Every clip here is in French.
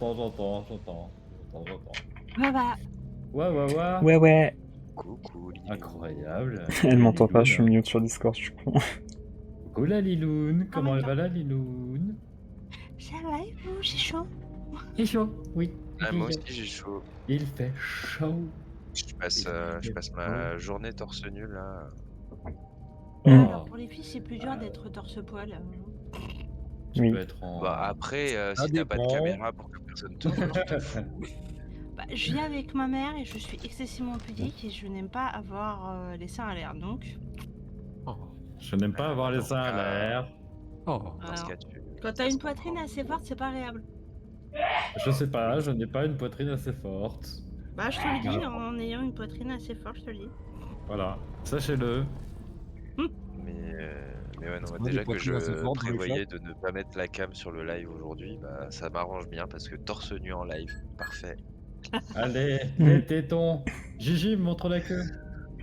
J'entends. Ouais, bah. Ouais. Ouais, ouais. Coucou, Lilou. Incroyable. Elle m'entend pas, Liloune. je suis mute sur Discord, je suis con. Coucou la Liloune. Comment elle même va la Liloune? Ça va et vous? J'ai chaud. Il fait chaud, oui. Ah, moi aussi j'ai chaud. Il fait chaud. Je passe ma journée torse nu là. Alors, pour les filles, c'est plus dur d'être torse-poil. Tu Oui. peux être en. Bah après, si t'as pas de caméra pour que personne te voit, tu t'en fous. Bah, je vis avec ma mère et je suis excessivement pudique et je n'aime pas avoir les seins à l'air, donc. Je n'aime pas avoir les seins à l'air. Dans ce Alors, cas, quand t'as une poitrine assez forte, c'est pas agréable. Je sais pas, je n'ai pas une poitrine assez forte. Bah, je te le dis, en ayant une poitrine assez forte, je te le dis. Voilà, sachez-le. Mais ouais, non, déjà que je prévoyais de ne pas mettre la cam sur le live aujourd'hui, bah ça m'arrange bien parce que torse nu en live, parfait. Allez, les tétons. Gigi, me montre la queue.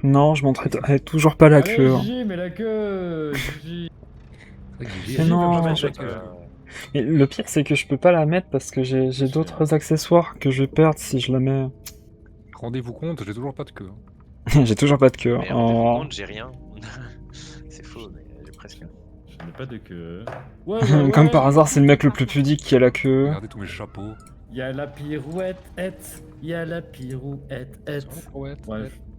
Non, je montrais toujours pas la Allez, queue. Gigi, mais la queue. Gigi. Mais non, peut pas mettre la queue. Et le pire, c'est que je peux pas la mettre parce que j'ai d'autres accessoires que je vais perdre si je la mets. Rendez-vous compte, j'ai toujours pas de queue. J'ai toujours pas de queue. Mais rendez-vous compte, j'ai rien. C'est faux, mais j'ai presque. Je n'ai pas de queue. Comme par hasard, c'est le mec le plus pudique qui a la queue. Regardez tous mes chapeaux. Il y a la pirouette, il y a la pirouette, Ouais,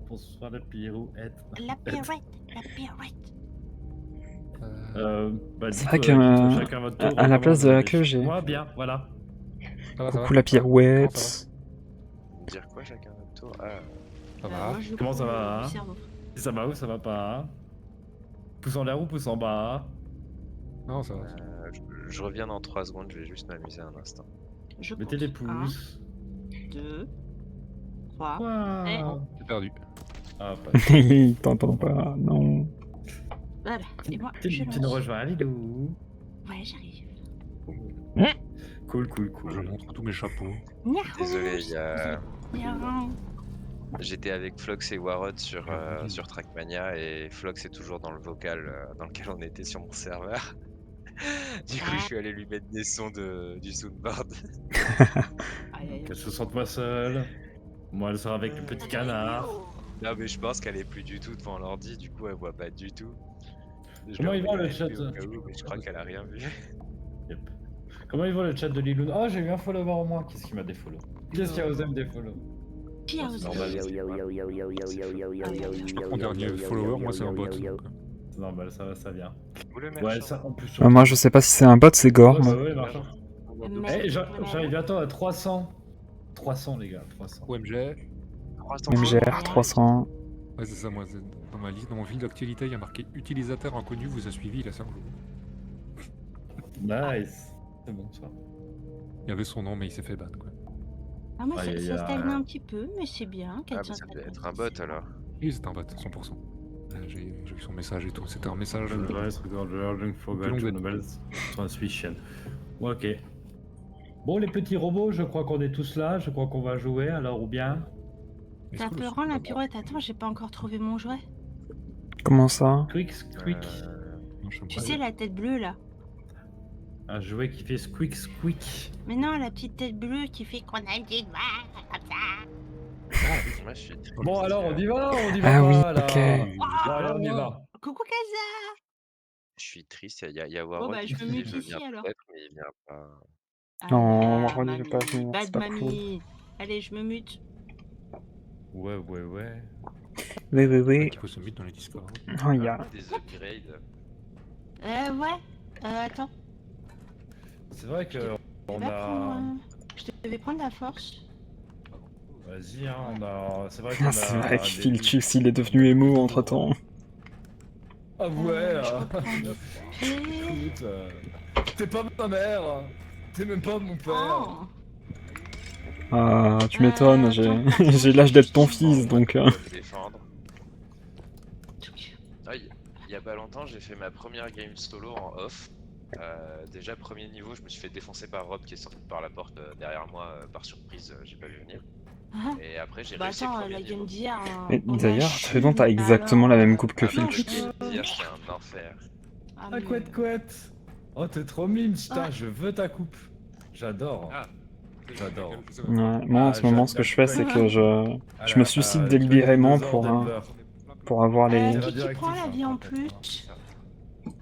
bonsoir la pirouette. La pirouette, la pirouette. C'est vrai que à la place de la queue, j'ai. Moi bien, voilà. Coucou la pirouette. Dire quoi chacun notre tour? Ça va. Comment ça va? Si ça va ou ça va pas? Pouce en l'air ou pouce en bas? Non, ça va. Je reviens dans 3 secondes, je vais juste m'amuser un instant. Mettez des pouces. 2, 3. J'ai perdu. Ah, T'entends pas, non. Voilà, et moi, tu nous rejoins, Lilou. Ouais, j'arrive. Cool. Je montre tous mes chapeaux. Désolé, j'étais avec Flox et Warrod sur Trackmania et Flox est toujours dans le vocal dans lequel on était sur mon serveur. Du coup, je suis allé lui mettre des sons du soundboard. Qu'elle se sente pas seule. Moi, elle sera avec le petit canard. Non, mais je pense qu'elle est plus du tout devant l'ordi, du coup, elle voit pas du tout. Comment il va le chat? Mais je crois qu'elle a rien vu. Yep. Comment il va le chat de Lilou? Oh, j'ai eu un follower en moins. Qu'est-ce qui m'a défollow? Qu'est-ce qui a osé me défollow? Qui a osé? Mon dernier follower, moi, c'est un bot. C'est normal, ça vient. Ouais, ça en plus. Moi, je sais pas si c'est un bot, c'est Gore. Ouais, marchand. J'arrive bientôt à 300. 300, les gars, 300. OMG. MGR 300. Ouais, c'est ça, moi, dans ma liste, dans mon fil d'actualité, il y a marqué utilisateur inconnu vous a suivi il a 5 jours. Nice. C'est bon, ça. Il y avait son nom, mais il s'est fait ban, quoi. Ah, moi, ça stagne un petit peu, mais c'est bien. Ah, mais ça peut être un bot alors. Oui, c'est un bot, 100%. J'ai vu son message et tout, c'était un message. Transmission. Ok. Bon, les petits robots, je crois qu'on est tous là. Je crois qu'on va jouer, alors ou bien. T'as peur, la pirouette? Attends, j'ai pas encore trouvé mon jouet. Comment ça? Quick. Tu sais, la tête bleue là. Un jouet qui fait squeak. Mais non, la petite tête bleue qui fait qu'on a une petite voix comme ça. Bon, alors on y va Ah oui, là. ok. Bon, allez, on y va. Coucou Kaza. Je suis triste, il y a Warrod Bon, bah, qui je me mute ici alors. mais il vient pas. Non, Warrod, il veut pas venir, c'est pas cool. Allez, je me mute. Ouais. Oui. Il faut se mute dans les Discord. Oh, il y a. Des upgrades. Ouais. Attends. C'est vrai que on a. Je devais prendre la force. Vas-y, on a. C'est vrai qu'on a. C'est vrai que Filchus, il est devenu émo entre temps. Ah ouais. Écoute, t'es pas ma mère. T'es même pas mon père. Ah, tu m'étonnes, j'ai l'âge d'être ton fils, donc... Il y a pas longtemps, j'ai fait ma première game solo en off. Déjà, premier niveau, je me suis fait défoncer par Rob qui est sorti par la porte derrière moi par surprise, j'ai pas vu venir. Et après, j'ai réussi la game d'hier... D'ailleurs, Trédon, t'as exactement la même coupe que Filchus. D'hier, c'est un enfer. Ah, couette. Oh, t'es trop mime, putain, je veux ta coupe. J'adore. J'adore. Je sais pas. Ouais, moi en Ah, ce moment, ce que je fais, c'est que je me suicide délibérément pour avoir les. C'est Qui prend radioactif, la hein, vie en peut-être, hein. plus?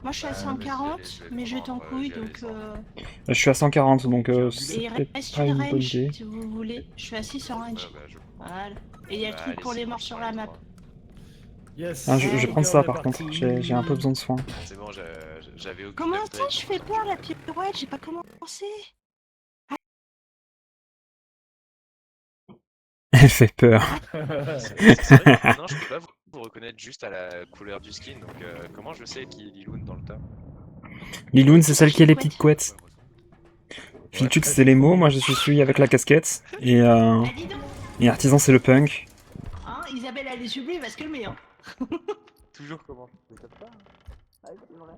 Moi je suis à Bah, 140, mais je t'en couille j'y allais donc. sans. Je suis à 140, donc Et c'est il peut-être reste pas une une bonne range idée. si vous voulez. Je suis assis sur Ouais, range. bah, Voilà. Et il y a le bah, truc allez, pour c'est les bon, morts je sur suis la avec map. toi. Yes. Ah, je vais Allez. prendre ça par contre, j'ai un peu besoin de soins. C'est bon, j'avais aucune Comment upgrade, ça je donc fais ça me peur la gênait. pirouette? J'ai pas commencé. Elle fait peur. C'est vrai que maintenant je peux pas vous reconnaître juste à la couleur du skin, donc comment je sais qui est Liloun dans le tas? Liloun, c'est Tu celle cherches qui a les les petites couettes. Filchuk, c'est les mots, moi je suis celui avec la casquette. Et, Ah dis donc. et Artisan, c'est le punk. Hein, Isabelle elle est sublime, elle va se calmer hein. Toujours comment? Mais comme ça, Ouais, c'est vrai.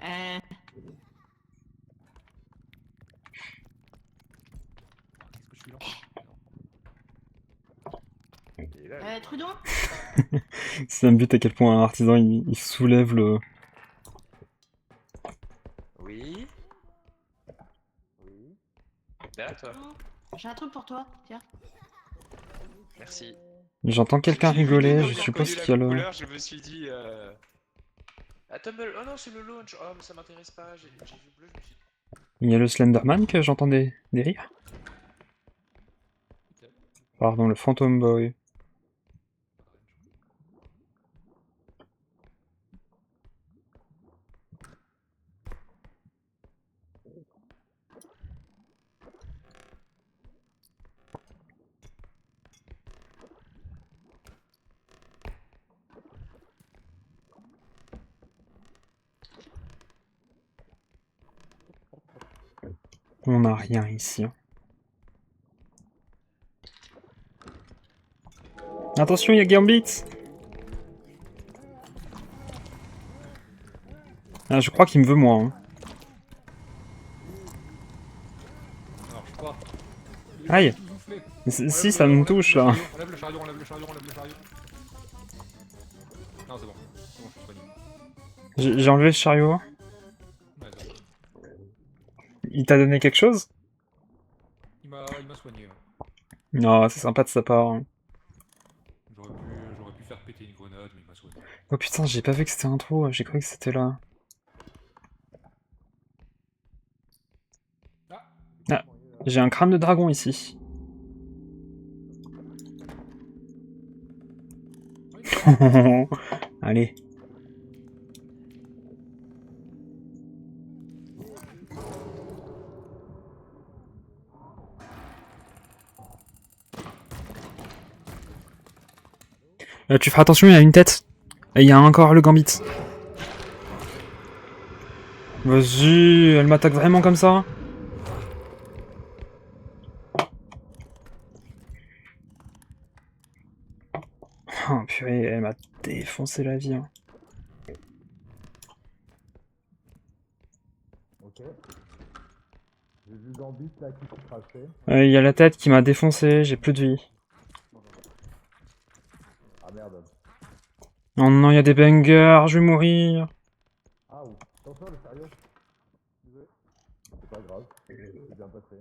Euh, Est-ce que je suis là? il est là, Trudon? Ça me bute à quel point un artisan il soulève le. Oui. Oui. Là, toi. J'ai un truc pour toi, tiens. Merci. J'entends quelqu'un J'ai vu rigoler, Lilo, je j'ai suppose reconnu qu'il y a la le. couleur, je me suis dit. Ah, Tumble. Oh non, c'est le launch. Oh, mais ça m'intéresse pas. J'ai vu bleu, je me suis dit. Il y a le Slenderman que j'entends des rires. Pardon, le Phantom Boy. On n'a rien ici. Hein. Attention, il y a Gambit. Ah, je crois qu'il me veut moi. Hein. Ça marche pas. Aïe. Tout soufflé. Si, ça me touche là. On lève le chariot, on lève le chariot, on lève le chariot. Non, c'est bon. C'est bon, je suis soigné. J'ai enlevé le chariot. Ouais, c'est bon. Il t'a donné quelque chose? Il m'a soigné. Ouais. Non, c'est sympa de sa part. Hein. J'aurais pu faire péter une grenade, mais il m'a soigné. Oh putain, j'ai pas vu que c'était un trou, j'ai cru que c'était là. Ah, j'ai un crâne de dragon ici. Allez. Tu feras attention, il y a une tête. Et il y a encore le gambit. Vas-y, elle m'attaque vraiment comme ça? Oh purée, elle m'a défoncé la vie. Hein. Ok. J'ai vu Gambit là qui se crachait. Il y a la tête qui m'a défoncé, j'ai plus de vie. Ah merde. Oh non, il y a des bangers, je vais mourir. Ah ou. Attention le chariot. Désolé. C'est pas grave. C'est bien passé.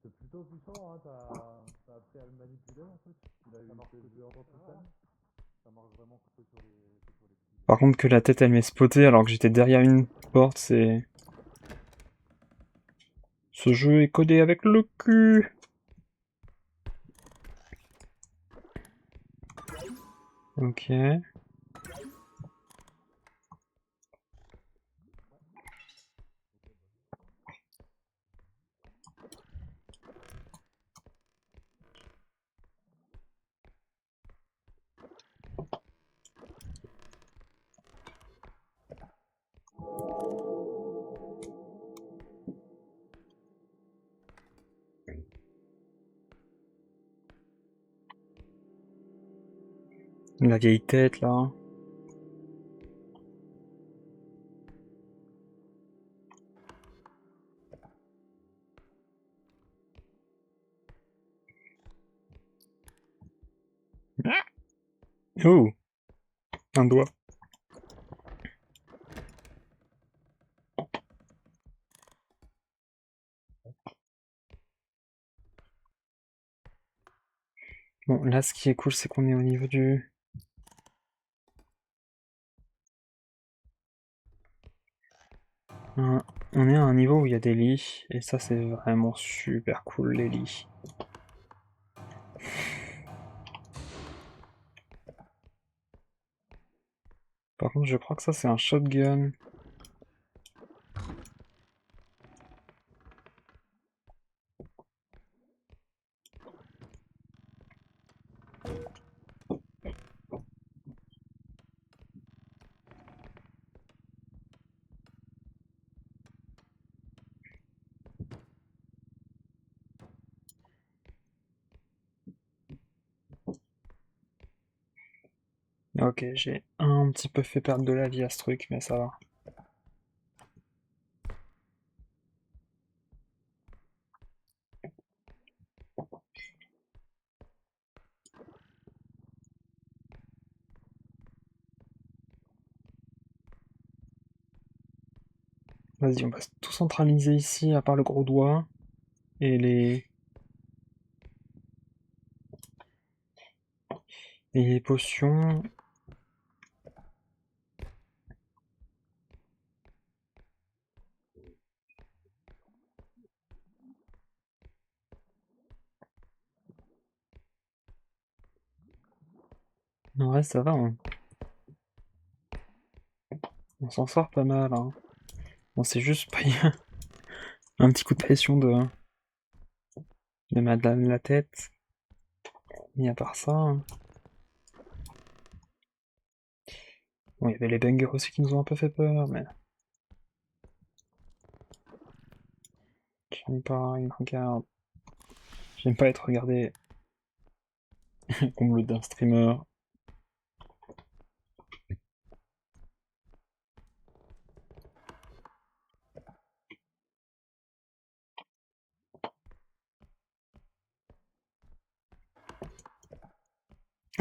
C'est plutôt puissant, hein. T'as appris à le manipuler en fait. Il a eu plusieurs autres systèmes. Ça marche vraiment que sur les. Par contre, que la tête elle m'ait spoté alors que j'étais derrière une porte, c'est. Ce jeu est codé avec le cul. Ok. La vieille tête là. Oh, un doigt. Bon, là, ce qui est cool, c'est qu'on est au niveau du... On est à un niveau où il y a des lits, et ça, c'est vraiment super cool, les lits. Par contre, je crois que ça, c'est un shotgun. Ok, j'ai un petit peu fait perdre de la vie à ce truc, mais ça va. Vas-y, on va tout centraliser ici, à part le gros doigt. Et les potions. En vrai, ça va, on s'en sort pas mal, hein. On s'est juste pris un petit coup de pression de madame la tête. Et à part ça... Bon, il y avait les bangers aussi qui nous ont un peu fait peur, mais... J'aime pas, ils me regardent. J'aime pas être regardé comme le d'un streamer.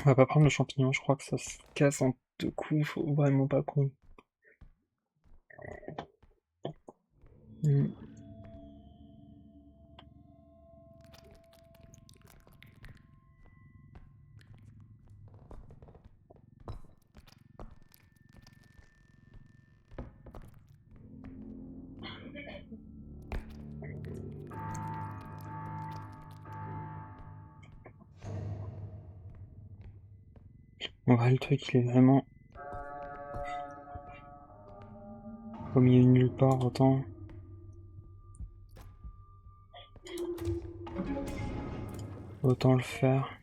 On va pas prendre le champignon, je crois que ça se casse en deux coups, faut vraiment pas qu'on... Hmm. En vrai, le truc, il est vraiment... au milieu de nulle part, autant... Autant le faire.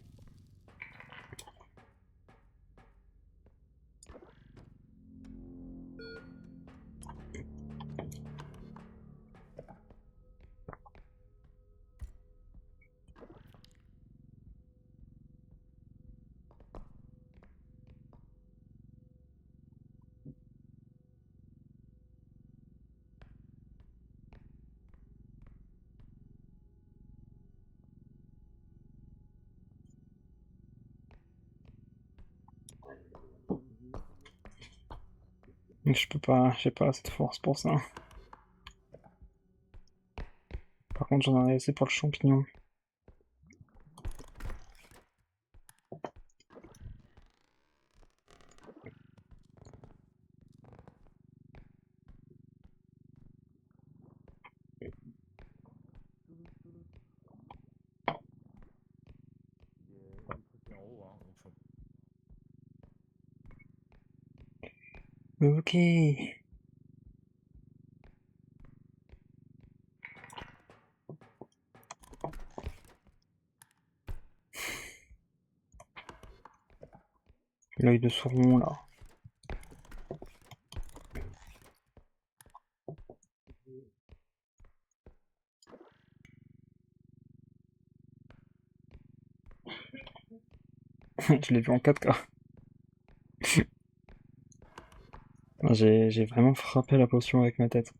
Je peux pas, j'ai pas assez de force pour ça. Par contre, j'en ai assez pour le champignon. Il y a des trucs en haut, hein, donc Ok. L'œil de Sauron, là. Je l'ai vu en 4K. J'ai vraiment frappé la potion avec ma tête.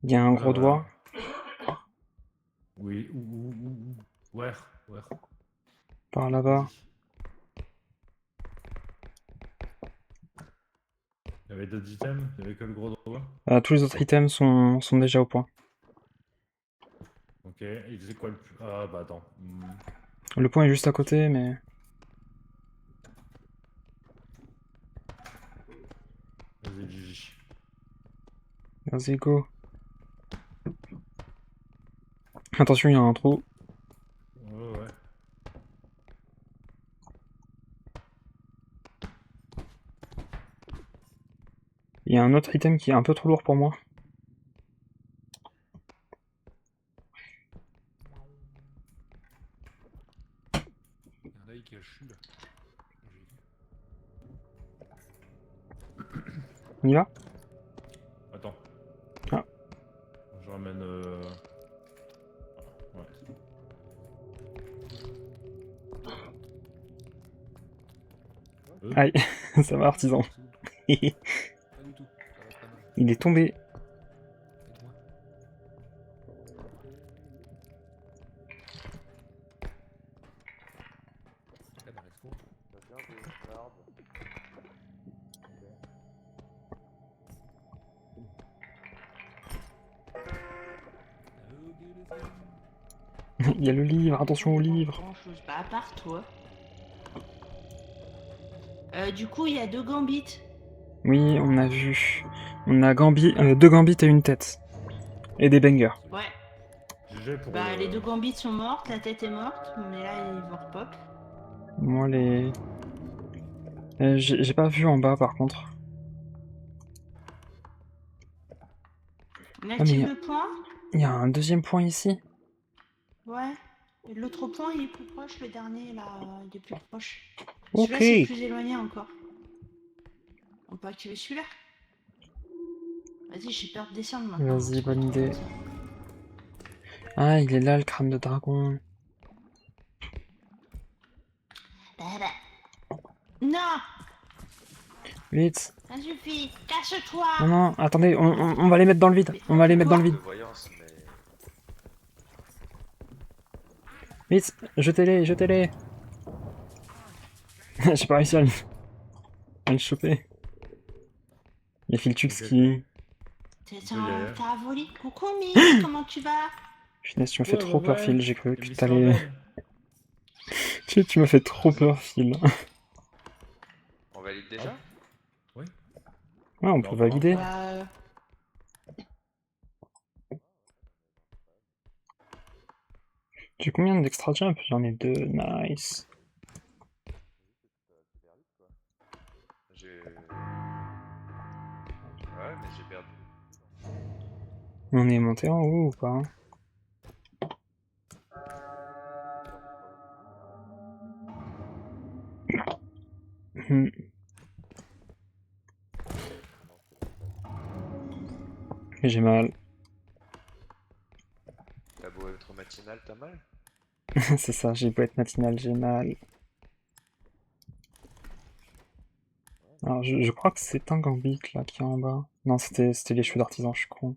Il y a un gros Voilà. doigt. Oui, ouais, ouais. Par là-bas. Vas-y. Il y avait d'autres items, il y avait que le gros doigt. Tous les autres items sont déjà au point. Ok, il faisait quoi le plus... Ah bah attends. Le point est juste à côté, mais... Vas-y, Gigi. Vas-y, go. Attention, il y a un trou. Ouais, ouais. Il y a un autre item qui est un peu trop lourd pour moi. Il y a un œil qui a chu là. On y va? Attends. Ah. Je ramène... Ouais. Aïe, ça va, artisan. Pas du tout. Ça va pas mal. Il est tombé. Aide-moi. Caméra expo. T'as bien des arbres. Il y a le livre, attention au livre. Grand chose, pas à part toi. Du coup, il y a 2 gambits. Oui, on a vu. On a deux gambits et une tête. Et des bangers. Ouais. GG pour Bah, le... les 2 gambits sont mortes, la tête est morte, mais là, ils vont repop. Moi, les... j'ai pas vu en bas, par contre. On mais active y a- le point. Il y a un deuxième point ici. Ouais. Et l'autre point, il est plus proche, le dernier, là, il est plus proche. Ok. Celui-là, c'est plus éloigné encore. On peut activer celui-là. Vas-y, j'ai peur de descendre maintenant. Vas-y, parce que bonne c'est trop idée. comme ça. Ah, il est là, le crâne de dragon. Bah, bah. Non, Vite. ça suffit. Casse-toi. Non, non, attendez, on va les mettre dans le vide. On va les mettre dans le De vide. voyance, mais. Vite, jetez-les, jetez-les. J'ai pas réussi à le choper. Il y a Filtux qui... T'as volé. Coucou, Miss, comment tu vas? Punaise, tu m'as fait trop peur, Phil. J'ai cru que Elvis t'allais... Cordel. Tu m'as fait trop peur, Phil. On valide déjà? Oui. Ouais, on Bah, peut on valider. Bah, J'ai combien d'extra jump? J'en ai 2, nice. J'ai. Ouais, mais j'ai perdu. On est monté en haut ou pas? Hmm. J'ai mal. T'as beau être matinal, t'as mal? C'est ça, j'ai beau être matinal, j'ai mal. Alors, je crois que c'est un gambit là qui est en bas. Non, c'était les cheveux d'artisan, je suis con.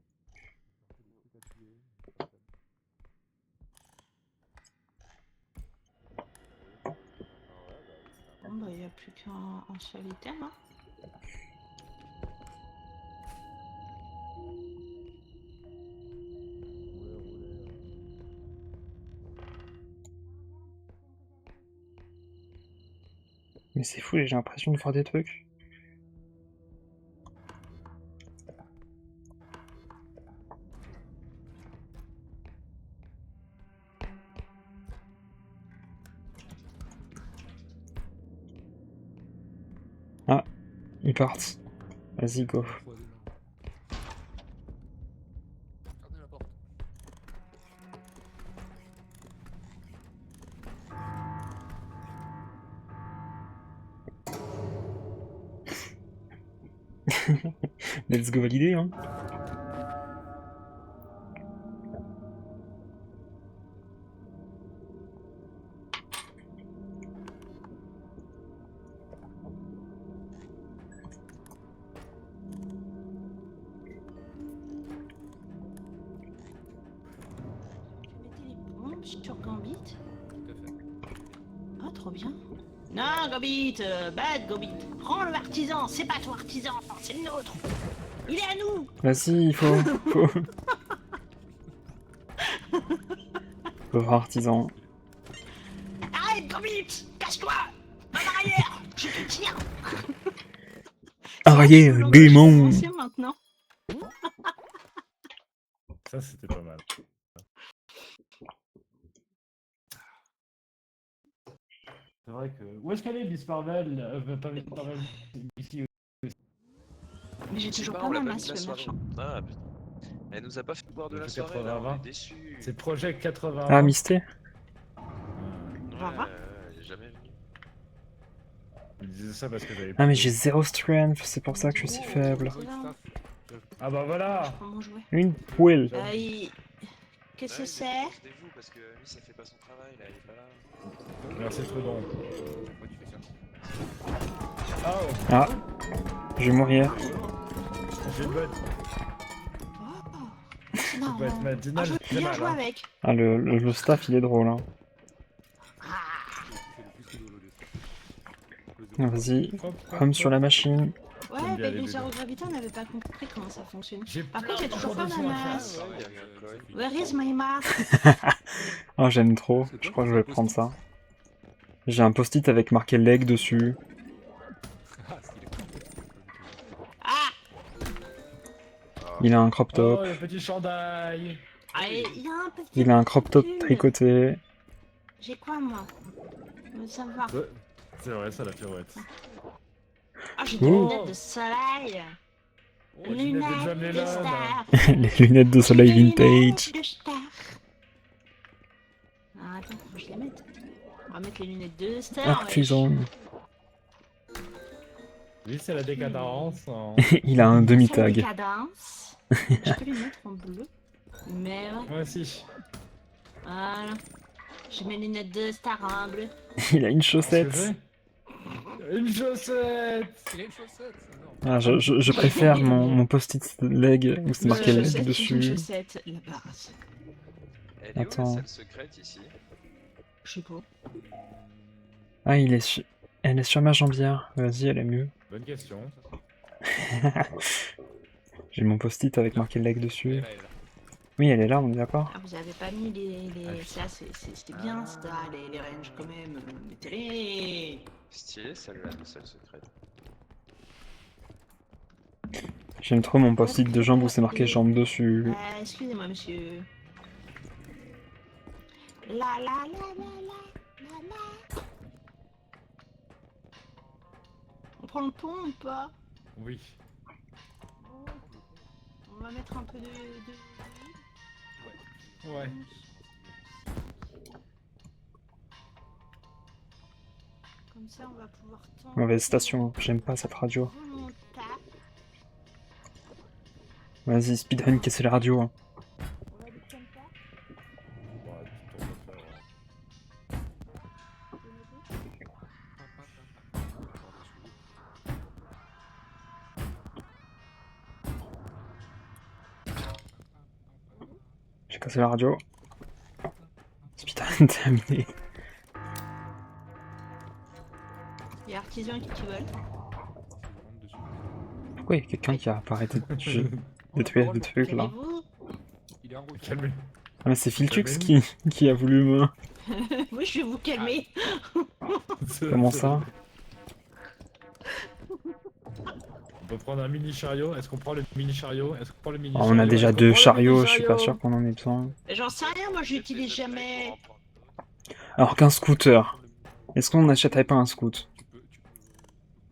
bon, bah, il n'y a plus qu'un seul item. Hein. Mais c'est fou, j'ai l'impression de voir des trucs. Ah, ils partent. Vas-y, go. Gardez la porte. Let's go valider, hein. sur Gambit. Tout à fait. Ah, trop bien. Non, Gambit, bad Gambit. Prends le artisan, c'est pas ton artisan, c'est le nôtre. Il est à nous. Vas-y, il faut... Pauvre artisan. Arrête, Gambit, casse-toi. En arrière, je te tire. Arrière, Faut démon. commencer maintenant. Ça, c'était pas mal. C'est vrai que. Où est-ce qu'elle est, Miss Marvel? Pas Miss Marvel, ici. Mais j'ai Je sais toujours pas, pas on l'a ma pas masse, mis la le soirée. marchand. Ah putain. Elle nous a pas fait boire de la Depuis soirée là, on 80. est déçus. C'est Project 80. Ah, Misté? Ouais, Va, va. elle est jamais venue. Je disais ça parce que j'avais. Ah, mais j'ai 0 strength, c'est pour ça que je suis si faible. Ah bah voilà. Je prends mon jouet. Une poêle. Qu'est-ce que Ouais, c'est? défendez-vous parce que Miss elle fait pas son travail là, elle est pas là. Merci Trudon. Pourquoi tu fais ça? Ah oh. Ah, je vais mourir. J'ai une bonne. Oh, c'est Ça marrant. peut être ma Ah, Dina, je veux j'ai bien mal. jouer Hein. avec. Ah, le staff, il est drôle, hein. Tu fais le plus rigolo de ça. Vas-y, Hop, hop, comme sur hop. la machine. Ouais, J'aime bien mais les les aérogravitants n'avaient pas compris comment ça fonctionne. J'ai Par plein contre, j'ai de toujours pas ma recommandations à masse. faire. Ouais, il y a eu un coin. Where is my mask? Oh, j'aime trop. Je crois que je vais prendre ça. J'ai un post-it avec marqué leg dessus. Ah, stylé. Ah! Il a un crop top. Oh, le petit chandail. Ah, il y a un petit. Il a un crop top pull. tricoté. J'ai quoi, moi? Ça me va. C'est vrai, ça la pirouette. Ah, j'ai des Ouh. lunettes de soleil. Oh, Ginette de John Lunettes de Lennon. star. Les lunettes de soleil Des lunettes vintage. de star. Ah, attends, faut que je les mette. On va mettre les lunettes de star. Artisan. Lui, c'est la décadence. Hein. Il a un Sans demi-tag. décadence. Je peux les mettre en bleu. Mais ouais, Moi aussi. voilà. J'ai mes lunettes de star en bleu. Il a une Qu'est-ce que chaussette. j'ai Une chaussette. Il a une chaussette, c'est énorme. Ah, je préfère mon post-it leg où c'est marqué Une leg chaussette, une dessus. chaussette, la base. Elle est où Attends. la salle secrète ici? Je sais pas. Ah, elle est sur ma jambière. Vas-y, elle est mieux. Bonne question. J'ai mon post-it avec marqué leg Elle est dessus. là, elle est là. Oui, elle est là, on est d'accord. Ah, vous avez pas mis les... Ça, c'était bien, ça, les ranges quand même. Mettez-les. Stylé celle-là, la salle secrète. J'aime trop mon post-it de jambes où c'est marqué jambes dessus. Excusez-moi, monsieur. La la la la la la la. On prend le pont ou pas? Oui. On va mettre un peu de... Ouais. Comme ça, on va pouvoir tendre... Mauvaise station, j'aime pas cette radio. volontaire. Vas-y, speedrun, casser la radio. Hein. On va aller comme ça. Ouais, tout on peut faire. J'ai cassé la radio. Speedrun terminé. Il y a artisan qui vole. Pourquoi il y a quelqu'un qui a pas arrêté de tuer des trucs là? Calmez-vous. Il est en route. Calmez. Ah mais c'est Filtux qui a voulu me... Moi, je vais vous calmer. Comment ça? On peut prendre un mini chariot. Est-ce qu'on prend le mini chariot? Est-ce qu'on prend le mini Oh, chariot? on a déjà Est-ce qu'on deux prend le chariots, mini je suis pas sûr qu'on en ait besoin. J'en sais rien, moi, je l'utilise jamais. Alors qu'un scooter. Est-ce qu'on n'achèterait pas un scoot? Tu peux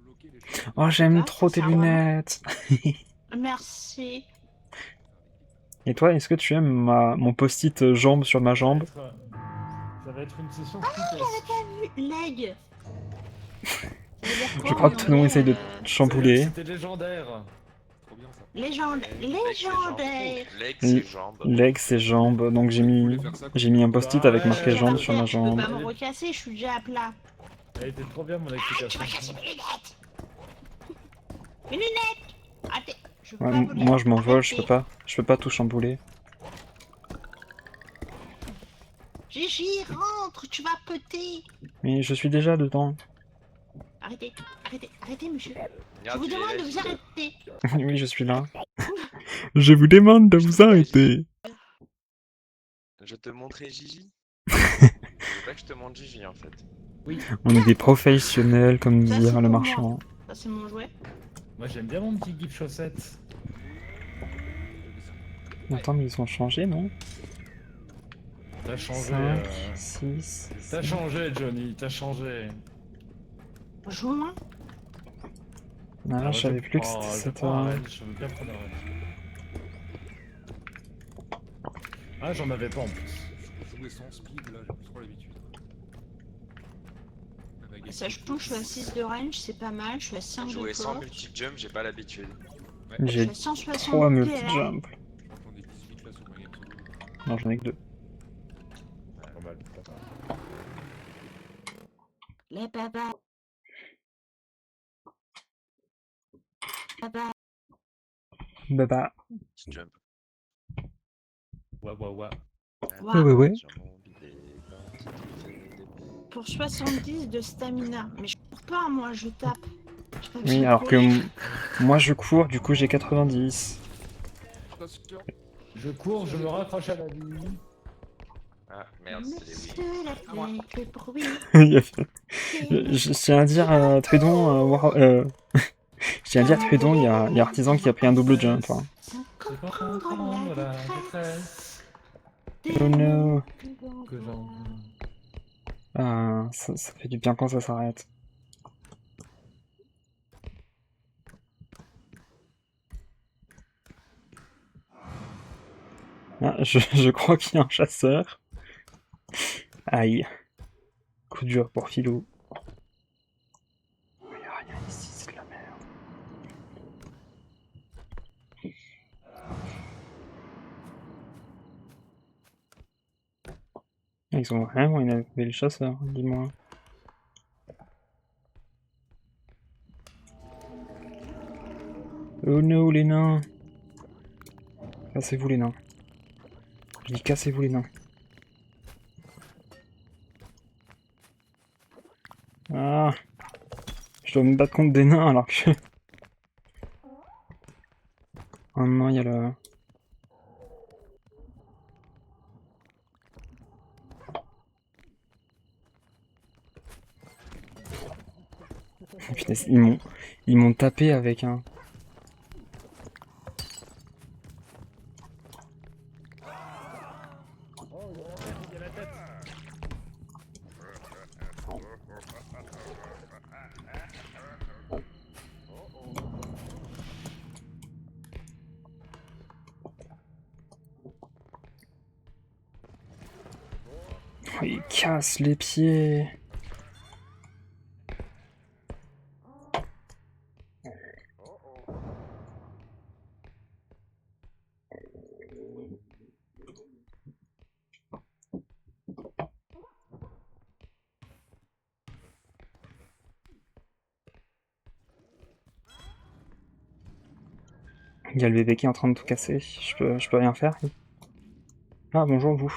bloquer les choses. Oh, j'aime Ah, trop tes ça va. lunettes. Merci. Et toi, est-ce que tu aimes mon post-it jambe sur ma jambe? Ça va être une session Ah, foutaise. Leg. Je crois que tout le monde essaye de te chambouler. C'était légendaire. Trop bien ça. Légendaire. Leg, c'est jambes. Leg, c'est jambes, donc j'ai mis un post-it avec marqué jambes sur ma jambe. Je peux pas me recasser, je suis déjà à plat. Elle était trop bien mon Tu explication. vas casser mes lunettes. Mes lunettes. Arrêtez. Je veux Ouais, pas voler. moi je m'envole, je Arrêtez. peux pas tout chambouler. Gigi, rentre, tu vas péter. Mais je suis déjà dedans. Arrêtez, arrêtez, monsieur. Je Regarde, vous il est demande là, de vous Gigi. arrêter. Oui, je suis là. Je vous demande de vous arrêter. Je te montrais Gigi. Je veux pas que je te montre Gigi en fait. On est des professionnels, comme Ça, dire c'est le pour marchand. Ça, c'est mon jouet. Moi j'aime bien mon petit gif chaussette. Attends, mais ils ont changé, non? T'as changé. 5, 6... T'as changé, Johnny, t'as changé. Joint. Ah, je savais plus que c'était Je cette... prends un range, je veux bien prendre un range. Ah, j'en avais pas en plus. Je jouais sans speed, là, j'ai plus trop l'habitude. Même avec Ça, je Xbox, touche, je suis à 6 de range, c'est pas mal. Je suis à 5 de Jouer sans force. multi-jump, j'ai pas l'habitude. Je J'ai suis à 160 3 PLA. multi-jump. J'en ai 18 là sur ma game solo. Non, j'en ai que 2. Pas mal, pas mal. Les papas. Papa. Baba. Petit jump. Ouais. Ouais. Sur mon bidet, quand il fait des bons. Pour 70 de stamina. Mais je cours pas, moi, je tape. J'ai pas besoin Oui, de alors que courir. moi je cours, du coup j'ai 90. Attention. Je cours, je me raccroche à la vie. Ah merde, c'est les Monsieur oui. la fenêtre, le bruit. Je tiens à dire à Trudon, je tiens à dire Trudon, il y a Artisan qui a pris un double jump. Hein. Sans C'est pas comprendre la la détresse. détresse Oh no. que j'en. Ah, ça fait du bien quand ça s'arrête. Ah, je crois qu'il y a un chasseur. Aïe. Coup dur pour Philou. Il n'y a rien ici, c'est de la merde. Ils ont vraiment énervé le chasseur, dis-moi. Oh no, les nains! Cassez-vous les nains. Je dis cassez-vous les nains. Ah! Je dois me battre contre des nains alors que... Oh non, il y a le... Oh, putain, ils m'ont tapé avec un... Oh, il casse les pieds. Il y a le bébé qui est en train de tout casser. Je peux rien faire. Ah, bonjour vous.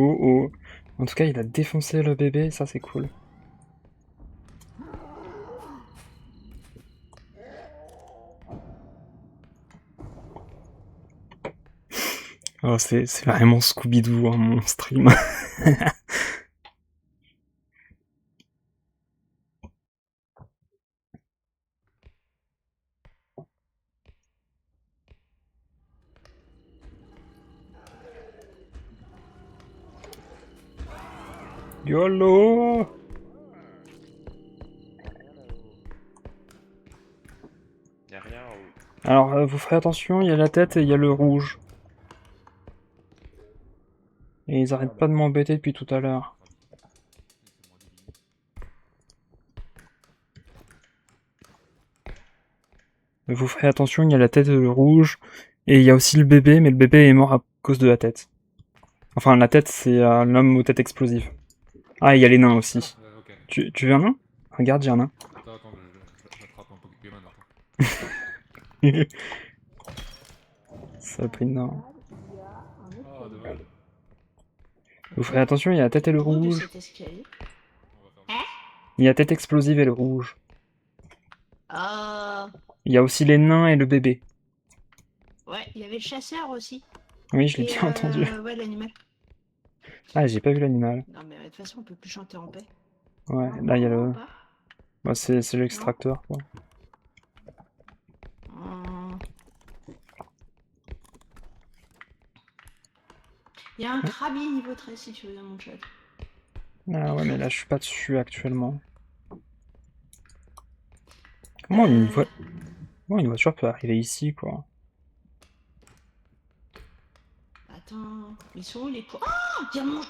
Oh oh. En tout cas, il a défoncé le bébé, ça c'est cool. Oh, c'est vraiment Scooby-Doo, hein, mon stream. YOLO! Y'a rien en haut. Alors, vous ferez attention, il y a la tête et il y a le rouge. Et ils arrêtent pas de m'embêter depuis tout à l'heure. Vous ferez attention, il y a la tête rouge, et il y a aussi le bébé, mais le bébé est mort à cause de la tête. Enfin, la tête, c'est l'homme aux têtes explosives. Ah, il y a les nains aussi. Ok. Tu veux un nain? Regarde, j'ai un nain. Attends, j'attrape un Pokémon après. Ça a pris de nain. Ah, dommage. Vous ferez attention, il y a la tête et le Au bout de rouge. cet escalier. On va faire Il y a la tête explosive et le rouge. Ah, Il y a aussi les nains et le bébé. ouais, il y avait le chasseur aussi. Oui, je l'ai Et, bien entendu. Ouais, l'animal. Ah, j'ai pas vu l'animal. Non, mais de toute façon, on peut plus chanter en paix. Ouais, là, il y a le... Pas. Bah, c'est l'extracteur, quoi. Hum. Il y a un crabi niveau 13 si tu veux dans mon chat. Ah ouais, mais là, je suis pas dessus actuellement. Comment Comment une voiture peut arriver ici, quoi? Attends, ils sont où les points? Oh, diamant.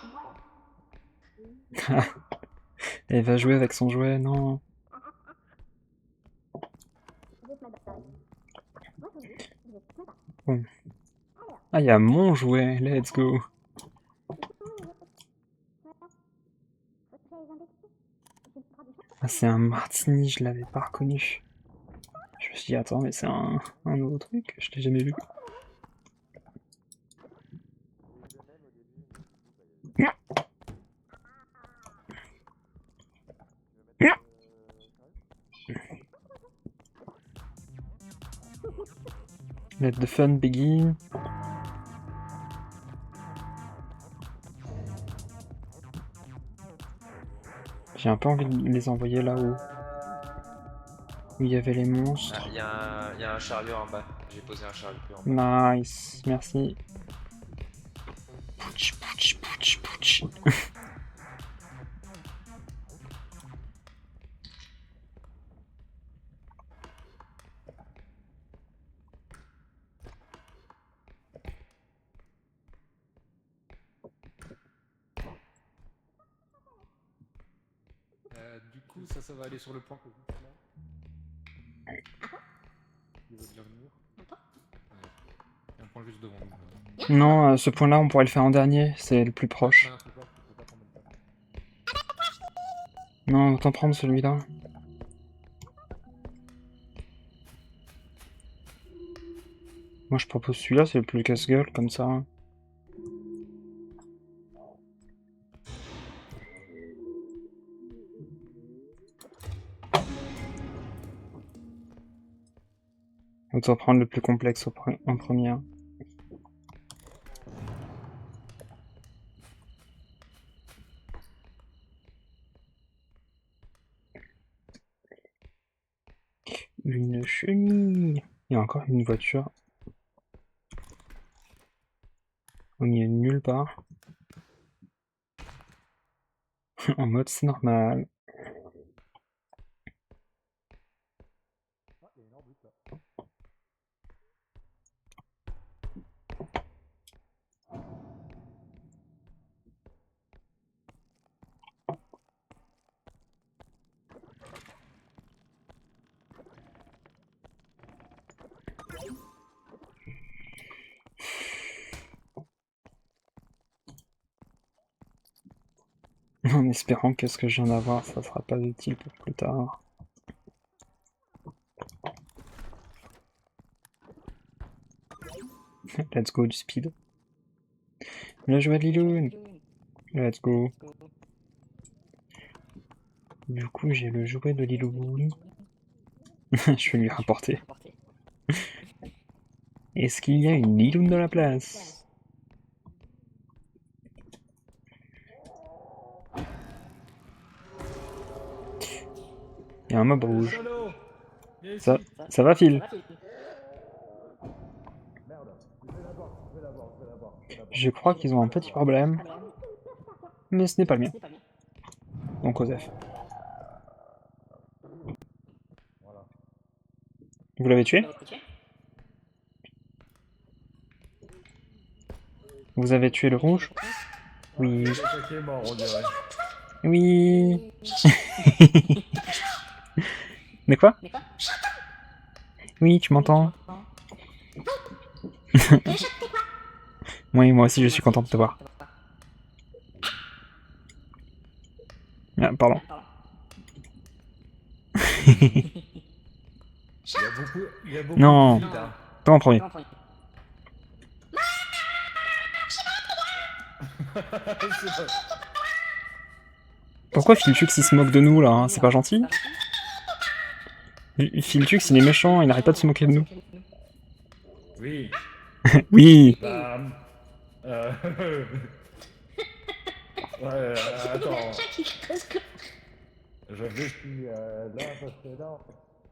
Elle va jouer avec son jouet, non. Bon. Ah, il y a mon jouet, let's go. Ah, c'est un martini, je l'avais pas reconnu. Je me suis dit, attends, mais c'est un nouveau truc, je l'ai jamais vu. Let the fun begin. J'ai un peu envie de les envoyer là-haut. Où il y avait les monstres. Il y a un chariot en bas. J'ai posé un chariot en bas. Nice, merci. Pouch, pouch, pouch, pouch. Du coup, ça va aller sur le point que vous faites là. Il veut bien venir. Il y a un point juste devant nous. Non, ce point-là, on pourrait le faire en dernier, c'est le plus proche. Ah, faut pas prendre le temps. Non, autant prendre celui-là. Moi, je propose celui-là, c'est le plus casse-gueule, comme ça. Autant prendre le plus complexe en premier. Une chenille. Il y a encore une voiture. Au milieu de nulle part. En mode c'est normal. En espérant que ce que je viens d'avoir, ça sera pas utile pour plus tard. Let's go du speed. Le jouet de Liloun. Let's go. Du coup, j'ai le jouet de Liloun. Je vais lui rapporter. Est-ce qu'il y a une Liloun dans la place? Il y a un mob rouge. Ça va, Phil? Je crois qu'ils ont un petit problème. Mais ce n'est pas le mien. Donc, Osef. Vous l'avez tué? Vous avez tué le rouge? Oui. Qui est mort, on dirait. Oui. De quoi? Oui, tu m'entends? Oui, moi aussi je suis content de te voir. Ah, pardon. Il y a beaucoup Non. de feed, hein. Toi en premier. C'est vrai. Pourquoi Filtux il se moque de nous là, hein? C'est pas gentil? Filtux il est méchant, il n'arrête pas de se moquer de nous. Oui. Oui. Bah... Euh... ouais, attends. Je vais là parce que là...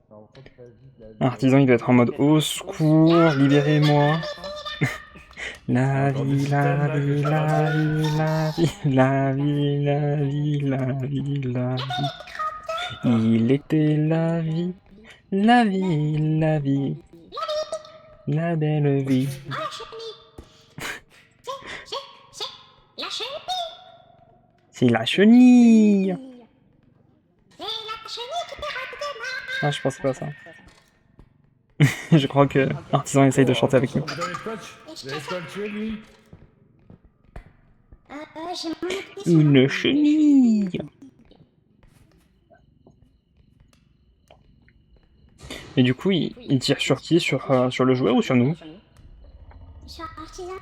En fait, ça vite, Artisan il doit être en mode au secours, libérez-moi. La vie, la vie, la vie, la vie, la vie, la vie, la vie, la vie. Il était la vie, la vie, la vie, la belle vie. C'est la chenille. Ah, je pensais pas à ça. Je crois que Artisan essaye de chanter avec nous. Vous avez scotch? Vous avez scotché, lui? Une chenille. Et du coup, il tire sur qui? Sur le joueur ou sur nous? Sur Artisan.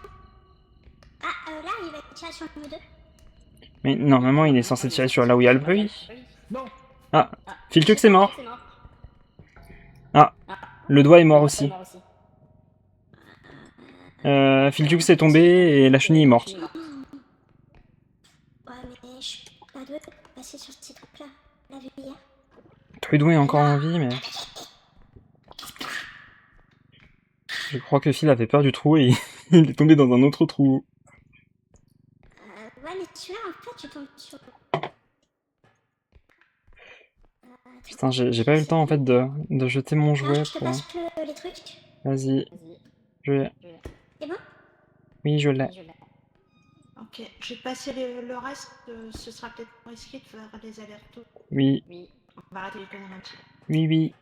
Ah, là, il va tirer sur nous deux. Mais normalement, il est censé tirer sur là où il y a le bruit. Non. Ah, Filtux est mort. Ah, le doigt est mort aussi. Filtux est tombé et la chenille est morte. Ouais, mais je suis pas douée de passer sur ces trucs-là. La vie hier. Trudeau est encore en vie, mais... Je crois que Phil avait peur du trou et il est tombé dans un autre trou. Ouais, mais celui-là, en fait, tu tombes sur... Putain, j'ai pas eu le temps en fait de jeter mon Non, jouet je te pour... passe les trucs. Vas-y. Je l'ai. C'est bon? Oui, je l'ai. Ok, je vais passer le reste, ce sera peut-être risqué de faire des allers-retours. Oui, On va arrêter les conneries un petit peu. oui, oui.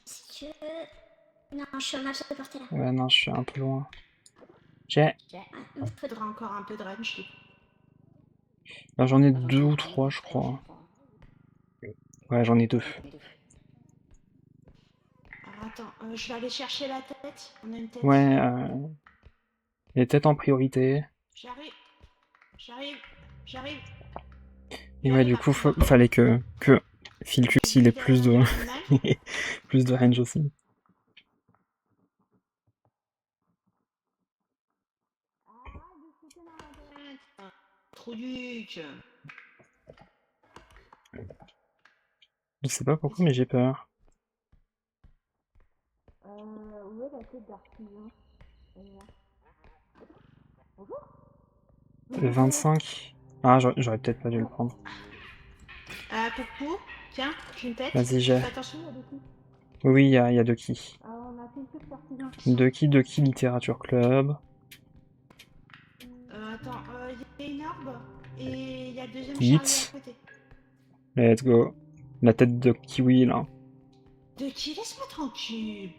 Si tu veux... Non, je suis au max de portée là. Ouais, non, je suis un peu loin. J'ai... Il me faudra... Faudra encore un peu de range. Bah, j'en ai 2 ou 3, je crois. Ouais, j'en ai 2. Alors attends, je vais aller chercher la tête. On a une tête. Ouais, les têtes en priorité. J'arrive. Et ouais, du coup, fallait que Filtux il ait plus de... plus de range aussi. Trouduc. Je sais pas pourquoi, mais j'ai peur. Où est la tête d'artisan? 25. Ah, j'aurais peut-être pas dû le prendre. Coucou. Tiens, j'ai une tête. Vas-y, j'ai. Fais attention, il y a des coups. Oui, il y a deux qui. On a fait une petite artisan. Deux qui, Littérature Club. Attends, il y a une arbre et il y a le deuxième Hit. chariot à côté. Let's go. La tête de Kiwi, là. De qui? Laisse-moi tranquille.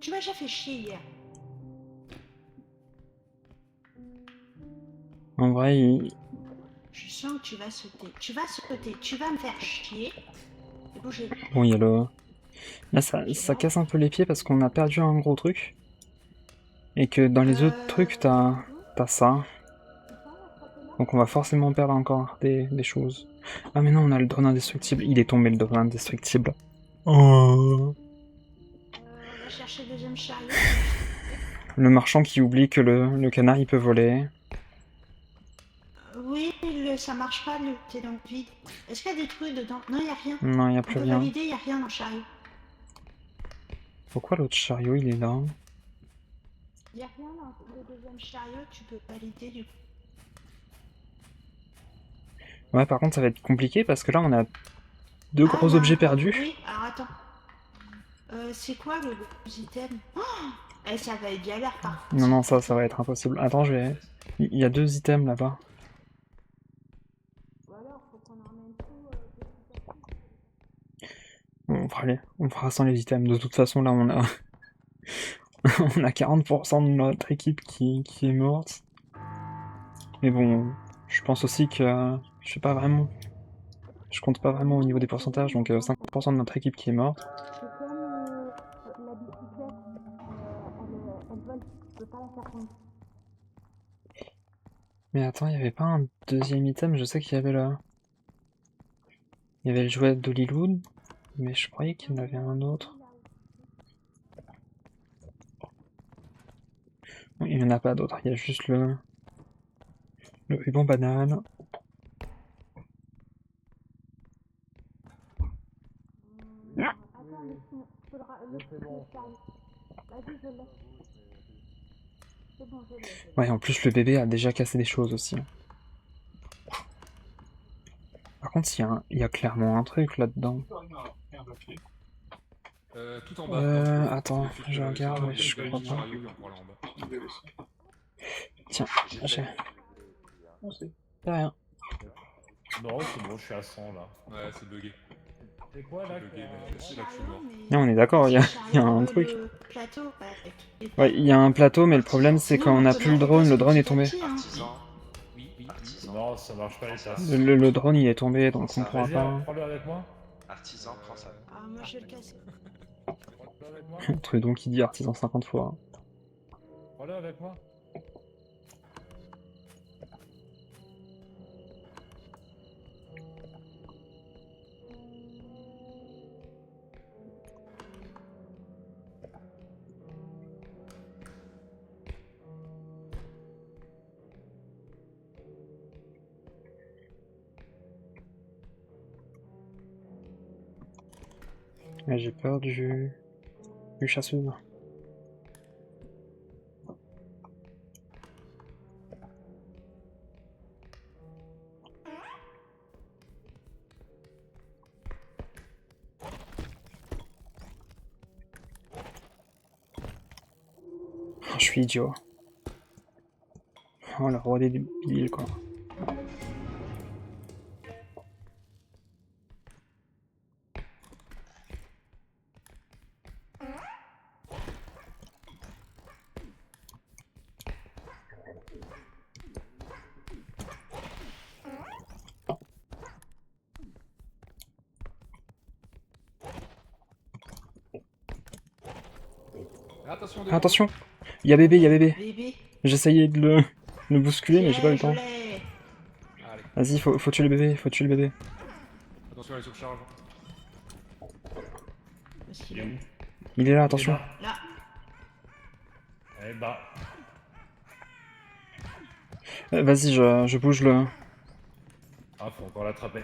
Tu m'as déjà fait chier hier. En vrai, Je sens que tu vas sauter. Tu vas me faire chier. Et bouger. bon, il y a le... Là, ça casse un peu les pieds parce qu'on a perdu un gros truc. Et que dans les autres trucs, t'as ça. Donc on va forcément perdre encore des choses. Ah mais non, on a le drone indestructible. Il est tombé, le drone indestructible. Oh. On va chercher le deuxième chariot. Le marchand qui oublie que le canard, il peut voler. Oui, ça marche pas, t'es dans le vide. Est-ce qu'il y a des trucs dedans? Non, il n'y a rien. Non, il n'y a On plus peut rien. valider, il n'y a rien dans le chariot. Pourquoi l'autre chariot, il est là? Il n'y a rien dans le deuxième chariot, tu peux valider du coup. Ouais, par contre, ça va être compliqué parce que là, on a deux gros objets perdus. Oui, alors attends. C'est quoi le gros item? Ça va être galère par contre. Non, ça va être impossible. Attends, je vais... Il y a 2 items là-bas. Ou alors, faut qu'on emmène tout. Bon, on fera sans les items. De toute façon, là, on a, on a 40% de notre équipe qui est morte. Mais bon, je pense aussi que, je sais pas vraiment, je compte pas vraiment au niveau des pourcentages, donc 50% de notre équipe qui est morte. C'est comme la bicyclette, elle vole, tu peux pas la faire tomber. Mais attends, il y avait pas un deuxième item, je sais qu'il y avait le... Il y avait le jouet d'Hollywood, mais je croyais qu'il y en avait un autre. Bon, il n'y en a pas d'autre, il y a juste le ruban banane. Attends, mais sinon, tu peux le C'est bon. Vas-y, je l'ai. C'est bon, je l'ai. Ouais, en plus le bébé a déjà cassé des choses aussi. Par contre, il y a clairement un truc là-dedans. Tout en bas. Attends, Il suffit je de- regarde, de- mais je de- de- crois de- pas. chariot, puis on pourra aller en bas. Tiens, J'ai j'ai... fait- Y'a rien. Non, c'est bon, je suis à 100 là. Ouais, c'est bugué. C'est quoi là C'est bugué, mais c'est là que je suis mort. Non, on est d'accord, il y a un truc. Plateau, Ouais, il y a un plateau, mais le problème c'est qu'on a plus le drone est tombé. Artisan. Oui. Artisan. Non, ça marche pas les tasses. Le drone il est tombé, donc on pourra Vas-y, pas... prends-le avec moi. Artisan, prends ça. Ah, moi je vais le casser. Prends-le avec moi. Trudon qui dit artisan 50 fois. Prends-le avec moi. Ouais, j'ai peur du chasseuse. Oh, je suis idiot. Oh, le roi des débiles, quoi. Attention, Attention, il y a bébé, il y a bébé. Bébé. J'essayais de le bousculer, mais j'ai pas eu le temps. Allez, Vas-y, faut tuer le bébé, faut tuer le bébé. attention, elle surcharge. Il est où? Il est là, attention. Là. Eh bah, Vas-y, je bouge le... ah, faut encore l'attraper.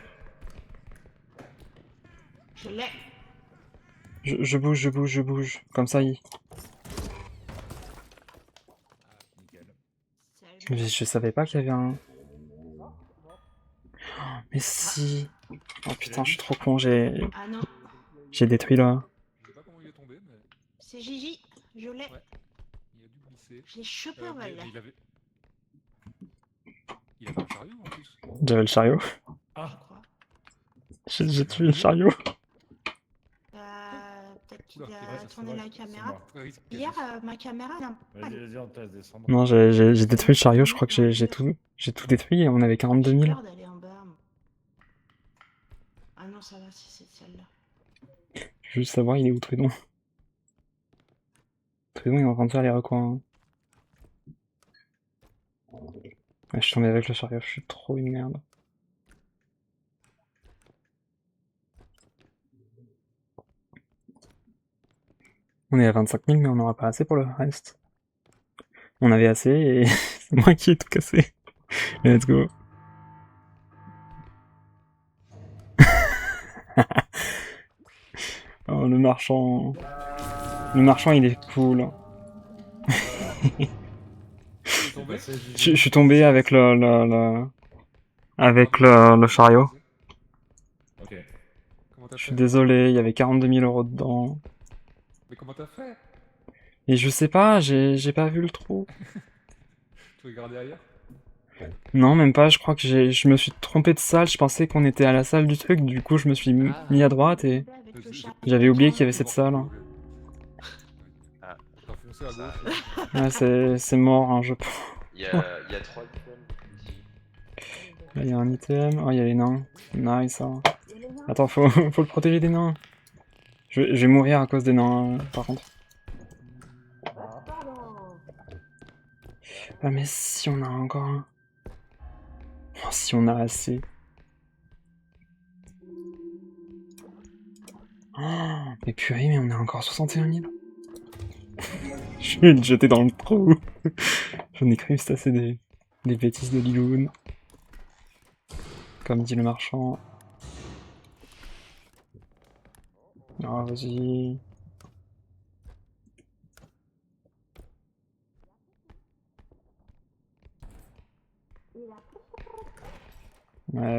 Je l'ai. Je bouge. Comme ça, il... Nickel. Salut. Je savais pas qu'il y avait un... Mais si... Oh putain, je suis trop con, j'ai Ah non, détruit là. Je sais pas comment il est tombé, mais c'est Gigi. Je l'ai. Ouais. il a dû glisser. Je l'ai chopé en Mais balle. il avait un chariot en plus. J'avais le chariot. Ah, Je crois. J'ai tué le chariot. Peut-être qu'il Oula, a c'est tourné vrai, la c'est caméra. moi. Très risqué. Hier, ma caméra, elle a pas Vas-y, on te laisse descendre. Non, j'ai détruit le chariot, je crois que j'ai tout détruit et on avait 42 000. J'ai peur d'aller en bas. moi. Ah non, ça va, c'est cette salle-là. Je veux juste savoir, il est où Trudon? Trudon, il est en train de faire les recoins. Ouais, je suis tombé avec le chariot, je suis trop une merde. On est à 25 000, mais on n'aura pas assez pour le reste. On avait assez et c'est moi qui ai tout cassé. Let's go. Oh, le marchand. Le marchand, il est cool. Il est tombé. Je suis tombé avec le chariot. Ok. Comment t'as Je fait? suis désolé, il y avait 42 000 euros dedans. Mais comment t'as fait? Et je sais pas, j'ai pas vu le trou. Tu regardais ailleurs? Non, même pas, je crois que je me suis trompé de salle, je pensais qu'on était à la salle du truc, du coup je me suis mis à droite et Avec le chat. j'avais oublié qu'il y avait cette salle. Hein. Ah. T'as foncé à Ça gauche. Ouais, c'est mort, hein, je pense. Il y a 3 items. Là, il y a un item. Oh, il y a les nains. Nice. Hein. Attends, faut le protéger des nains. Je vais mourir à cause des nains, par contre. Ah, mais si on a encore un. Oh, si on a assez. Oh, mais purée, mais on a encore 61 000. Je vais le jeter dans le trou. J'en ai cru, c'est assez des bêtises de Liloun. Comme dit le marchand. Ah, vas-y.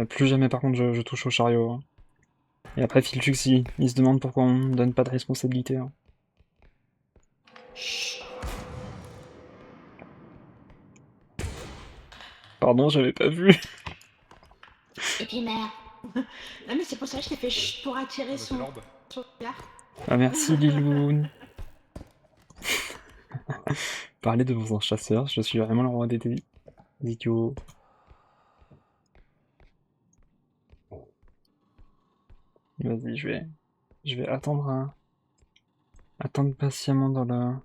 Plus jamais par contre je touche au chariot. Hein. Et après Filchux il se demande pourquoi on me donne pas de responsabilité. Hein. Pardon, j'avais pas vu. Et puis merde. Non mais c'est pour ça que je t'ai fait chut pour attirer Ah, bah, c'est son l'orbe. regard. Ah merci Liloun. Parlez de vos chasseurs, je suis vraiment le roi des idiots. Vas-y, je vais attendre attendre patiemment dans la...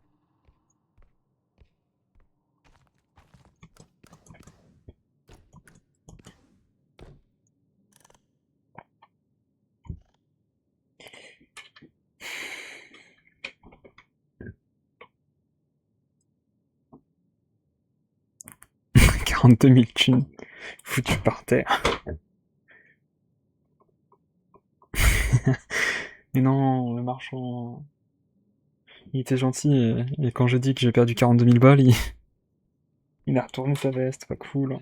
« 42 000 thunes foutues par terre. » Mais non, le marchand... Il était gentil et quand je dis que j'ai perdu 42 000 balles, il a retourné sa veste, pas cool.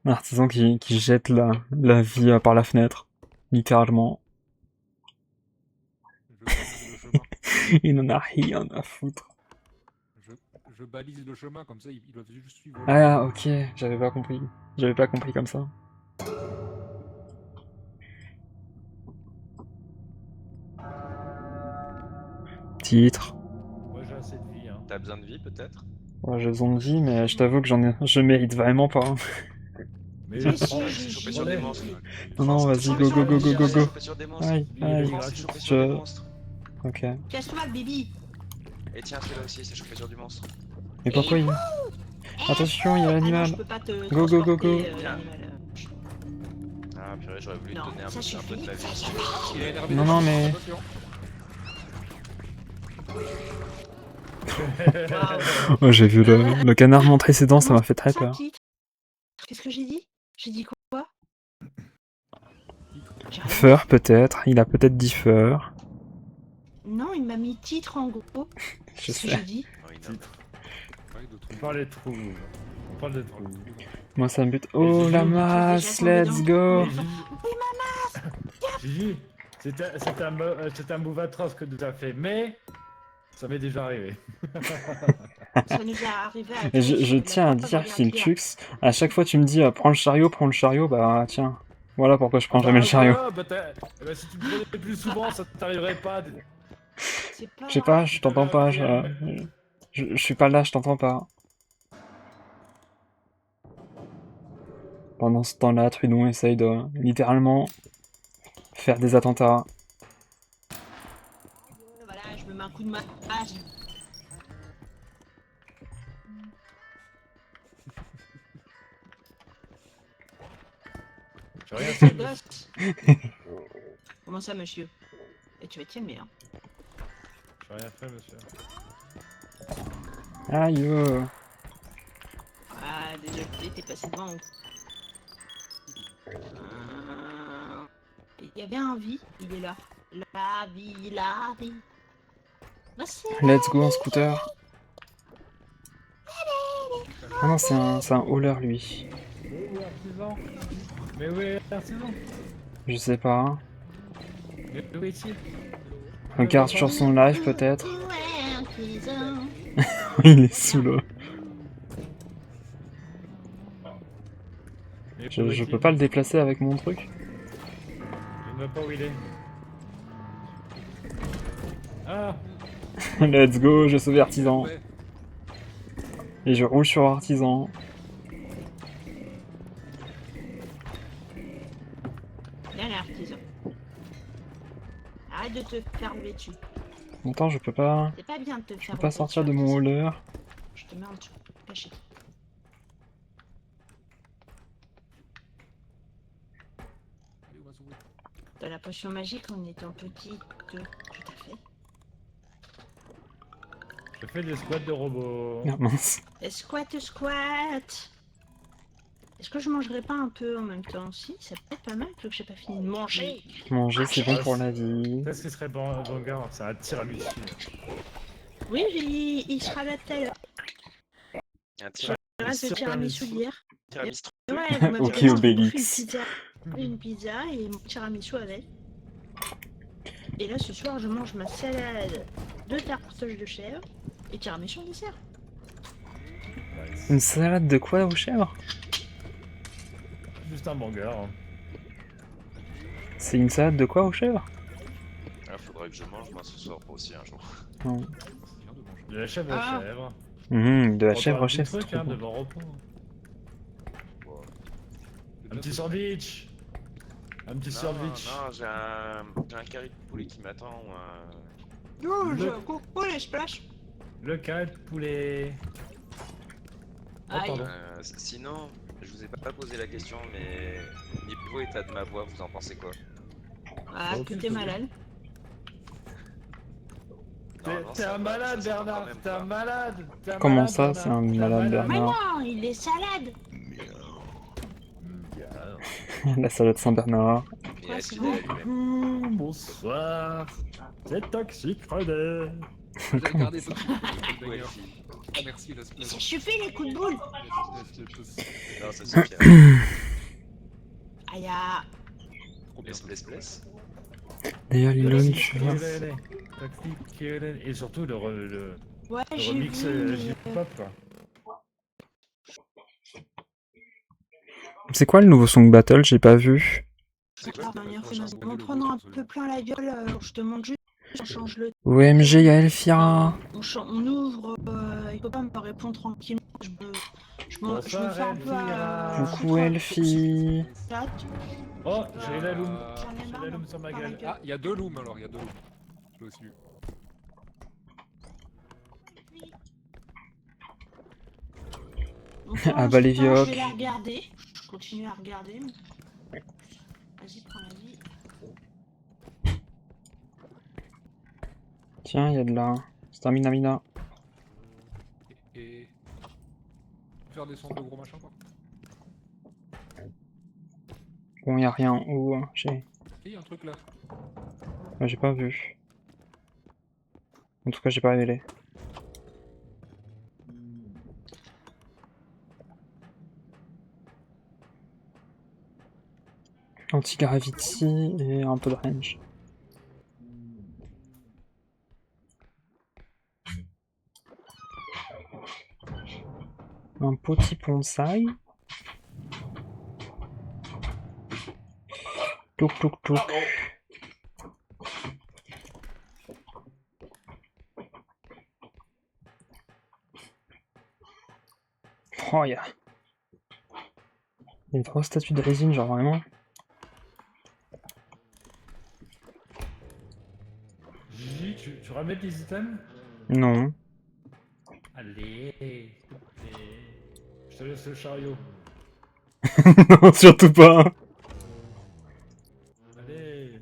Un artisan qui jette la vie par la fenêtre, littéralement. Je balise le chemin. Il n'en a rien à foutre. Je balise le chemin, comme ça ils doivent juste suivre. Ah ok, j'avais pas compris. J'avais pas compris comme ça. Titre. Moi j'ai assez de vie. Hein. T'as besoin de vie peut-être? Ouais, j'ai besoin de vie, mais je t'avoue que je mérite vraiment pas. Hein. Mais Mais si, Ah, c'est chopé sur des monstres. Non, non, vas-y, go, go, go, go, go, go. Chopé sur des monstres. Aïe, Il est aïe. gratuit. C'est chopé sur des Je... monstres. Ok. Casse-toi le Bibi. Et tiens, celui-là aussi, c'est chopé sur du monstre. Mais pourquoi il... Attention, il y a Ah non, l'animal. je peux pas te Go, go, go, go. transporter, l'animal. Ah purée, j'aurais voulu te Non, donner ça un peu de suffit. ma vie. Il est énervé. Non, non, mais... Attention. Waouh. Oh, j'ai vu le canard montrer ses dents, ça m'a fait très peur. Titre. Qu'est-ce que j'ai dit? J'ai dit quoi? J'ai rien Feur, peut-être. Il a peut-être dit feur. dit. Non, il m'a mis titre en gros. Je Qu'est-ce que sais. j'ai dit? Oui, non. Ouais, d'autres- On parle des trous. On parle des trous. Moi, ça me bute. Oh, la masse, let's go. Gigi, c'est un move atroce que tu as fait, mais ça m'est déjà arrivé. Ça nous est arrivé à Et je tiens à dire, Filchux, à chaque fois tu me dis prends le chariot, bah tiens. Voilà pourquoi je prends jamais le chariot. Voilà, si tu me prenais plus souvent, ça t'arriverait pas. Je sais pas, je t'entends pas, je suis pas là, je t'entends pas. Pendant ce temps-là, Trudon essaye de littéralement faire des attentats. Voilà, je me mets un coup de main. J'ai rien C'est fait, gosse. Comment ça, monsieur? Et tu vas être mais hein. j'ai rien fait, monsieur. Aïe. Ah, désolé, t'es passé devant. Il y avait un vie, il est là. La vie, la vie. Bah, c'est Let's go en scooter. Ah non, c'est un hauler lui. Mais où est l'artisan? Je sais pas. Mais où est-il? Regarde sur son live peut-être. Ouais, artisan. Il est sous l'eau. Mais Je peux pas le déplacer avec mon truc. Je ne vois pas où il est. Ah, Let's go, je sauve artisan. Ouais. Et je roule sur artisan. Viens là, artisan. Arrête de te faire lever dessus. Attends, je peux pas. C'est pas bien de te Je faire peux pas rouler sortir de dessus, mon artisan. hauleur. Je te mets en dessous, caché. Allez, oiseau. T'as la potion magique en étant petit que tout à fait. je fais des squats de robots. Ah mince. Et squat, squat. Est-ce que je mangerais pas un peu en même temps aussi? Ça peut être pas mal, vu que j'ai pas fini de manger. Manger, c'est bon pour la vie. Qu'est-ce qui serait bon, Vanguard? C'est un tiramisu. Oui, il sera là tout à l'heure. Un tir- Le reste de tiramisu d'hier. tiramisu. Ouais, vous m'avez Ok, dit, on bouffe Obélix. une pizza et mon tiramisu avec. Et là, ce soir, je mange ma salade de tartage de chèvre et tiramisu en dessert. Une salade de quoi aux chèvres? Juste un banger. Hein. C'est une salade de quoi aux chèvres? Ah, faudrait que je mange moi ce soir aussi un jour. Non. C'est bien de manger. De la chèvre Ah. à chèvre. De la On chèvre parle aux du chèvres, c'est truc, trop hein, bon. de bon repos. Bon. Un petit sandwich. Un petit Non, sandwich. non, j'ai un carré de poulet qui m'attend. Non, Le- coucou les splash. Le carré de poulet. Oh, Aïe. pardon. Sinon, je vous ai pas posé la question, mais niveau état de ma voix, vous en pensez quoi? Ah, Ok, que t'es c'est malade. Non, T'es ça un va, malade, ça va quand Bernard. même T'es un pas. malade. T'es un Comment malade, ça, Bernard. c'est un T'es malade, Bernard? Mais non, il est salade. La salade Saint-Bernard. Mais Quoi, est-ce c'est qu'il est bon lui-même? Bonsoir. C'est Toxic Friday. J'ai regardé tout de suite. Ouais, D'ailleurs. fille. Ah, merci, la semaine. Ça suffit les coups de boule. Non, ça suffit. hein. Aïe, ah. Trop bien. Laisse. D'ailleurs, Lilon, Toxic tu viens. Friday. Toxic Friday. Et surtout le Ouais, j'ai remix vu. J-pop quoi. C'est quoi le nouveau Song Battle? J'ai pas vu. C'est quoi? On va prendre un peu plein la gueule. Je te montre juste. On change le. OMG, y'a Elfira. On ouvre. Il peut pas me répondre tranquillement. Je me fais un peu à. Coucou Elfie. Chat. Oh, j'ai la loom. J'en ai J'ai marre la loom d'en sur ma parler gueule. que- Ah, il y a deux looms alors, il y a deux looms. Je l'ai aussi vu. Donc, pour Ah bah, les l'instant, vioques. Je vais la regarder. Je continue à regarder. Vas-y, prends la vie. Tiens, y'a de la stamina mina. Et. Faire descendre le gros machin quoi. Bon, y'a rien. Où j'ai. Et il y a un truc là. J'ai pas vu. En tout cas, j'ai pas révélé. Anti-gravity et un peu de range. Un petit bonsaï. Touk touk touk. Oh, y'a une grosse statue de résine, genre vraiment. Gigi, tu ramènes des items? Non. Allez, s'il te plaît. Je te laisse le chariot. Non, surtout pas. Allez.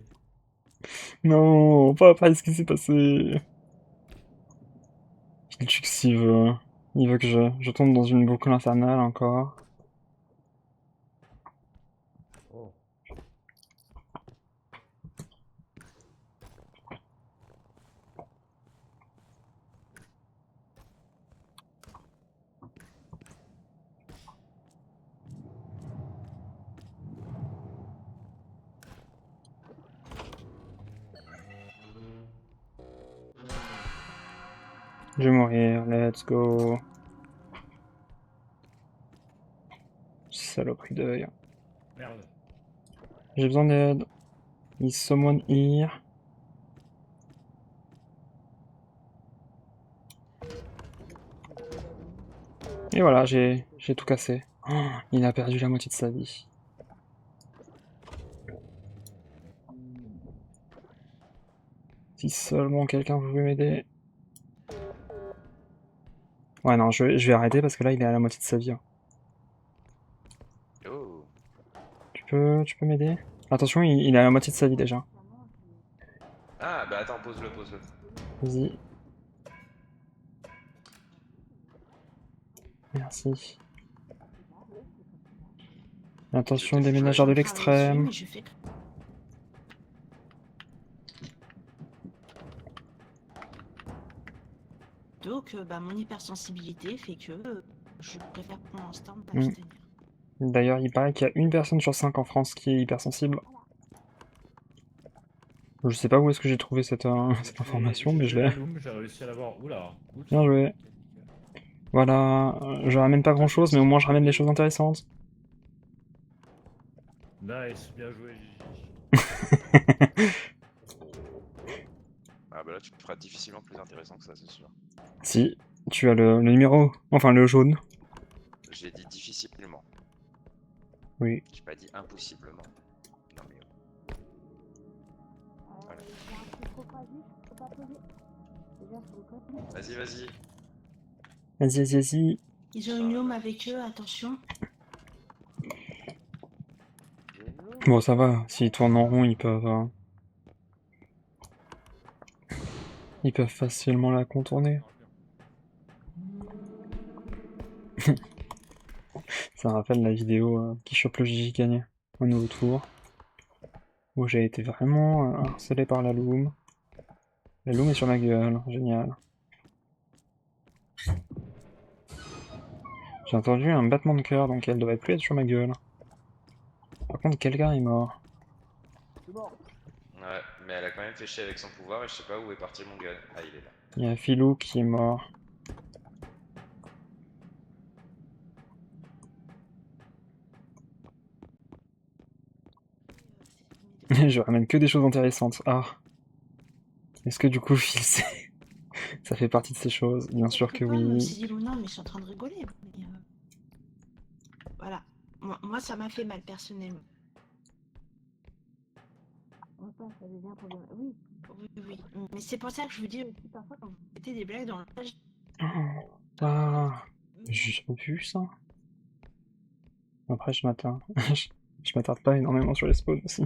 Non, pas après ce qui s'est passé. Il veut que je tombe dans une boucle infernale encore. Oh. Je vais mourir, let's go. Saloperie d'œil. Merde. J'ai besoin d'aide. Is someone here? Et voilà, j'ai tout cassé. Oh, il a perdu la moitié de sa vie. Si seulement quelqu'un pouvait m'aider. Ouais, non, je vais arrêter parce que là, il est à la moitié de sa vie. Hein. Oh. Tu peux m'aider? Attention, il est à la moitié de sa vie déjà. Ah, bah attends, pose-le, pose-le. Vas-y. Merci. Attention, J'étais déménageur de fly. l'extrême. Mais je fais... Donc, bah, mon hypersensibilité fait que je préfère pour l'instant pas Mm. abstenir. D'ailleurs, il paraît qu'il y a une personne sur 5 en France qui est hypersensible. Je sais pas où est-ce que j'ai trouvé cette information, mais je l'ai. J'ai réussi à l'avoir. Oula. Oups. Bien joué. Voilà, je ramène pas grand chose, mais au moins je ramène des choses intéressantes. Nice, bien joué, Gigi. Ah bah là, tu feras difficilement plus intéressant que ça, c'est sûr. Si, tu as le numéro, enfin le jaune. J'ai dit difficilement. Oui. J'ai pas dit impossiblement. Non mais... Voilà. J'ai un truc trop fragile, je peux pas poser. Déjà, faut le code. Vas-y, vas-y. Vas-y. Ils ont une gnome avec eux, attention. Bon, ça va, s'ils tournent en rond, ils peuvent facilement la contourner. Ça rappelle la vidéo qui chope le Gigi gagné au nouveau tour. Où j'ai été vraiment harcelé par la loom. La loom est sur ma gueule, génial. J'ai entendu un battement de cœur, donc elle devrait plus être sur ma gueule. Par contre, quelqu'un est mort. Ouais, mais elle a quand même fait chier avec son pouvoir et je sais pas où est parti mon gun. Ah, il est là. Il y a Philou qui est mort. Je ramène que des choses intéressantes. Ah. Est-ce que du coup, Phil, ça fait partie de ces choses? Bien sûr que Je me oui. suis dit, non, mais ils sont en train de rigoler. Mais, voilà. Moi, ça m'a fait mal personnellement. Enfin, ça devient problématique. Oui, Oui. Mais c'est pour ça que je vous dis aussi parfois quand vous mettez des blagues dans le page. Ah. J'ai vu ça. Après, je m'attarde. Je m'attarde pas énormément sur les spawns aussi.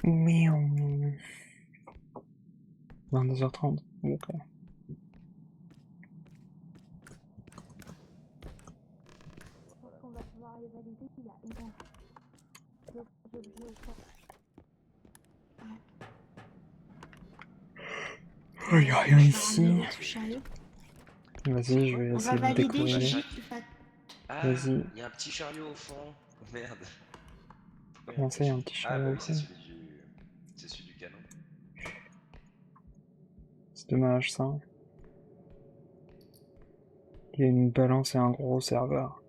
Miaou. 22h30. Ok. je pense qu'on va pouvoir les valider. Il y a une heure. Je vais faire. Il y a rien Je vais ici. ramener votre chariot. Vas-y, je vais On va essayer de valider, découvrir. Gigi. Tu vas... Ah, Vas-y. il y a un petit chariot au fond. Merde. Pourquoi Comment ça, il y a un petit Ah bah chariot au oui, c'est fond? celui du canon. C'est dommage ça. Il y a une balance et un gros serveur.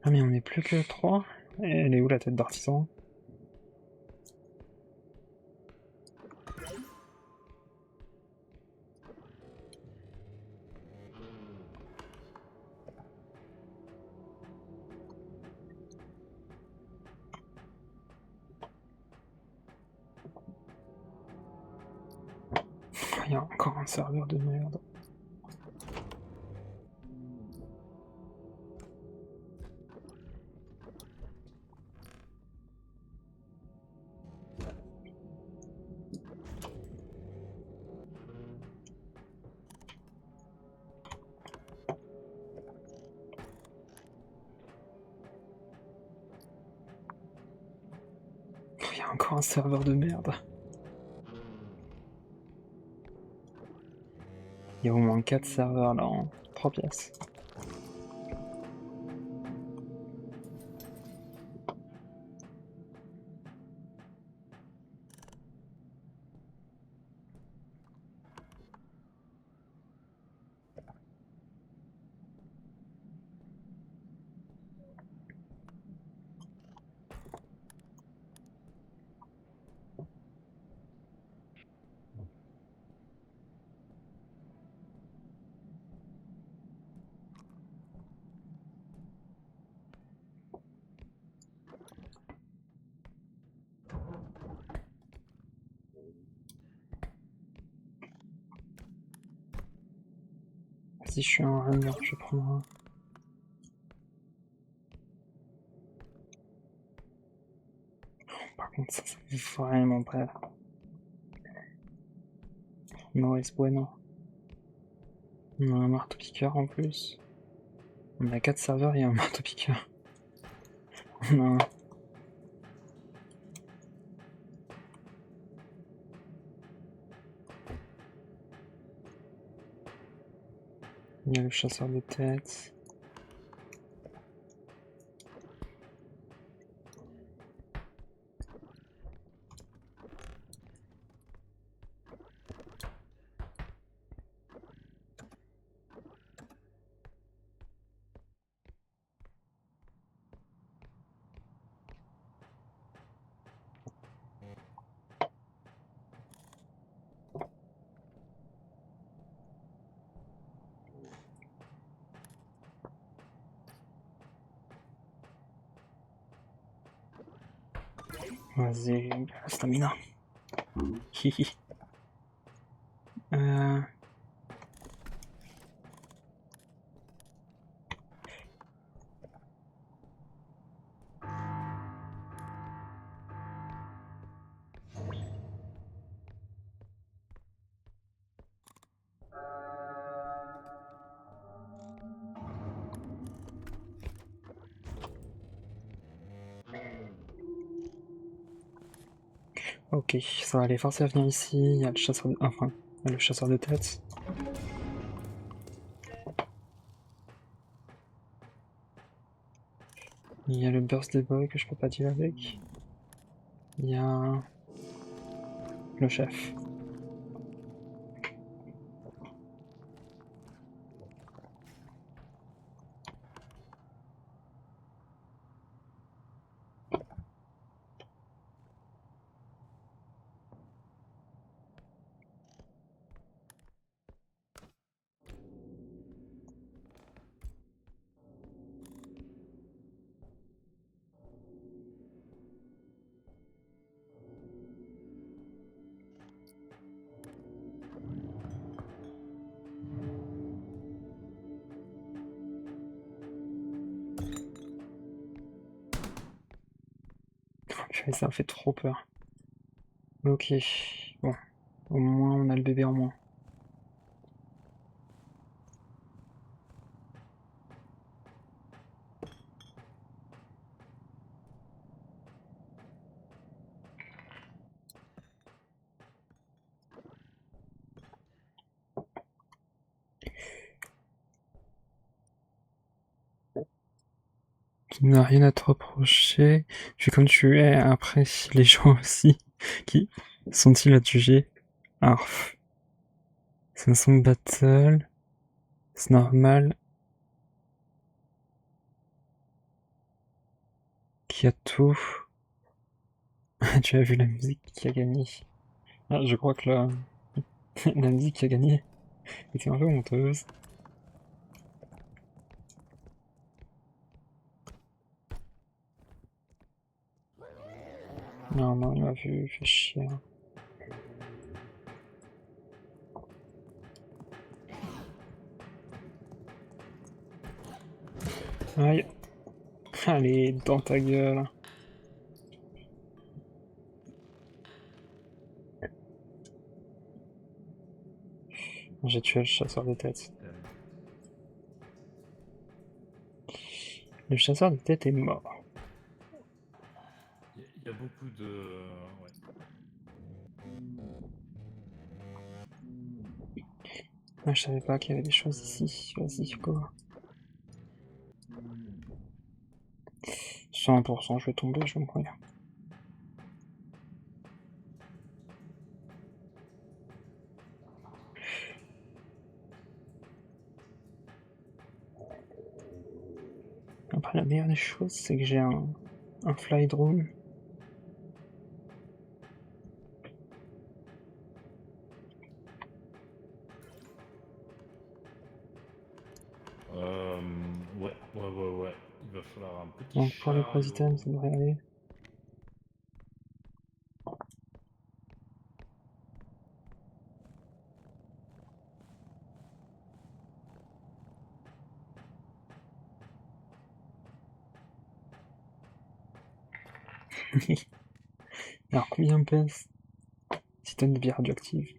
Ah mais on est plus que 3? Elle est où la tête d'artisan? Il y a encore un serveur de merde. Il y a encore un serveur de merde. Il y a au moins 4 serveurs là en 3 pièces. Vas-y, je suis un runner, je vais prendre un. Par contre, ça fait vraiment pas. No es bueno. On a un marteau piqueur en plus. On a 4 serveurs et un marteau piqueur. On a un. Il y a le chasseur de tête. Vas-y, stamina. Hihi. Ok, ça va, les forcer à venir ici. Il y a le chasseur de... Enfin, il y a le chasseur de tête. Il y a le birthday boy que je peux pas deal avec. Il y a le chef. Purée, ça me fait trop peur. Ok, bon. Au moins, on a le bébé en moins. Tu n'as rien à te reprocher. Tu es comme tu es. Après, les gens aussi. Qui sont-ils à te juger? Arf. C'est un son battle. C'est normal. Qui a tout. Tu as vu la musique qui a gagné. Ah, je crois que la musique qui a gagné était un peu honteuse. Non, non, il m'a vu, fait chier. Aïe. Allez, dans ta gueule. J'ai tué le chasseur de tête. Le chasseur de tête est mort. Il y a beaucoup de... Ouais. Ah, je savais pas qu'il y avait des choses ici. Vas-y, go. 100%, je vais tomber, je vais mourir. Après, la meilleure des choses, c'est que j'ai un fly drone. Ouais. Il va falloir un petit Donc pour les gros chariot. items, ça devrait aller. Alors combien pèse 6 tonnes de bière radioactive?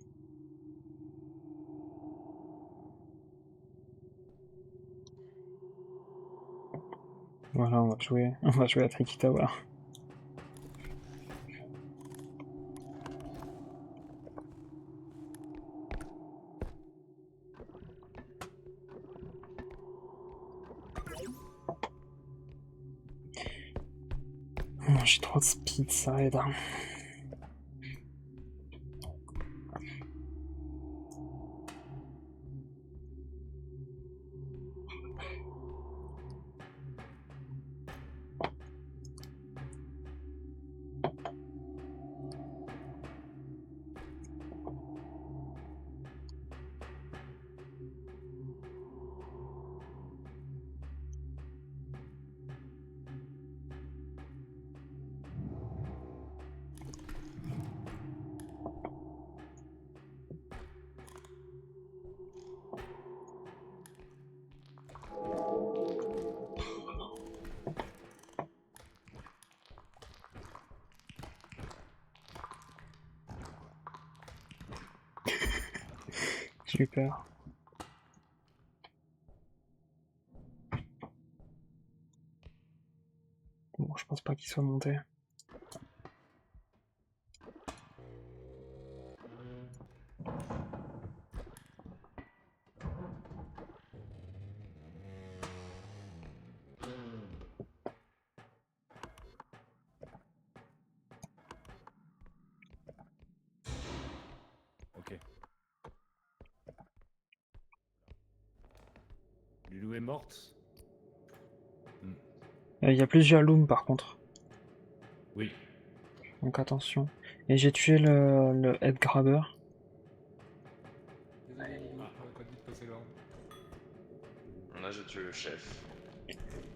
Voilà, on va jouer à Tricky Tower. Oh, j'ai trop de speed, ça aide. Hein. J'ai eu peur. Bon, je pense pas qu'il soit monté. Ok. Lilou est morte. Il y a plusieurs looms par contre, Oui. donc attention. Et j'ai tué le head grabber. Désolé, Lilou, j'aurais pas dû te passer l'ordre. Là, j'ai tué le chef.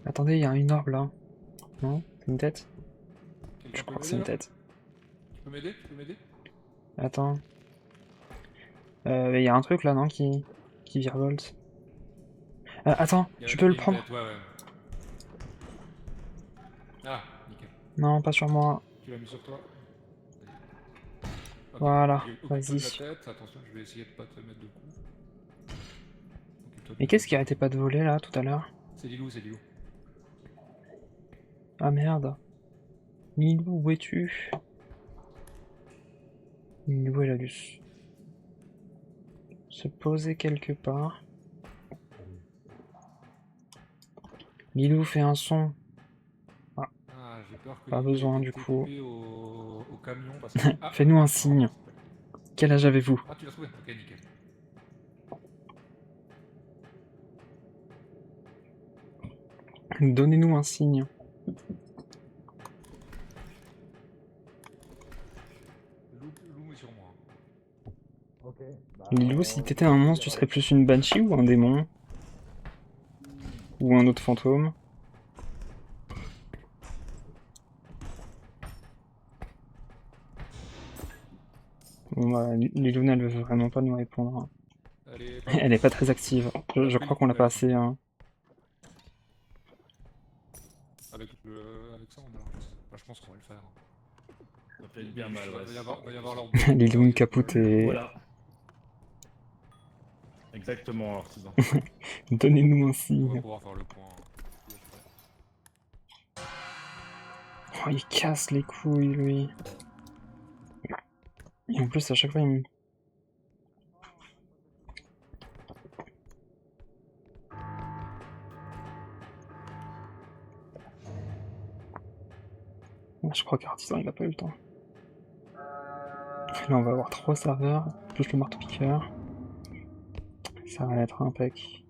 Attendez, il y a une orbe là. Non? C'est une tête? Quelqu'un Je peut crois que c'est m'aider une là? tête. Tu peux m'aider? Tu peux m'aider? Attends. Il y a un truc là, non, qui virevolte. Attends, Il y a- je il peux y a le une prendre? tête, ouais. Ah, nickel. Non, pas sur moi. Tu l'as mis sur toi? Ok. Voilà, Occupe-toi de vas-y. la tête, attention, je vais essayer de pas te mettre de coups. Occupe-toi de Mais la qu'est-ce tête. qui arrêtait pas de voler là tout à l'heure? C'est Lilou, c'est Lilou. Ah merde. Milou, où es-tu? Milou, elle a dû se poser quelque part. Lilou fait un son. Ah, j'ai peur que Pas Lilou ait besoin, été du coup. TP au camion parce que... Ah, Fais-nous un non, signe. non. Quel âge avez-vous? Ah, tu l'as trouvé? Ok, nickel. Donnez-nous un signe. Lou est sur moi. Ok. Bah, Lilou, si t'étais un monstre, tu serais plus une banshee ou un démon? Ou un autre fantôme? Bon, bah, Lilouna, elle veut vraiment pas nous répondre. Allez, Elle est pas très active. Je crois qu'on l'a pas assez. Hein. Avec ça, on a... Bah, je pense qu'on va le faire. Ça fait bien mal, ouais. Va y avoir leur... Liloune capote et... Voilà. Exactement, artisan. Donnez-nous un On va signe. pouvoir faire le point. Oh, il casse les couilles, lui. Et en plus, à chaque fois, il me... Je crois qu'Artisan, il a pas eu le temps. Là, on va avoir 3 serveurs, plus le marteau-piqueur. Ça va être impec.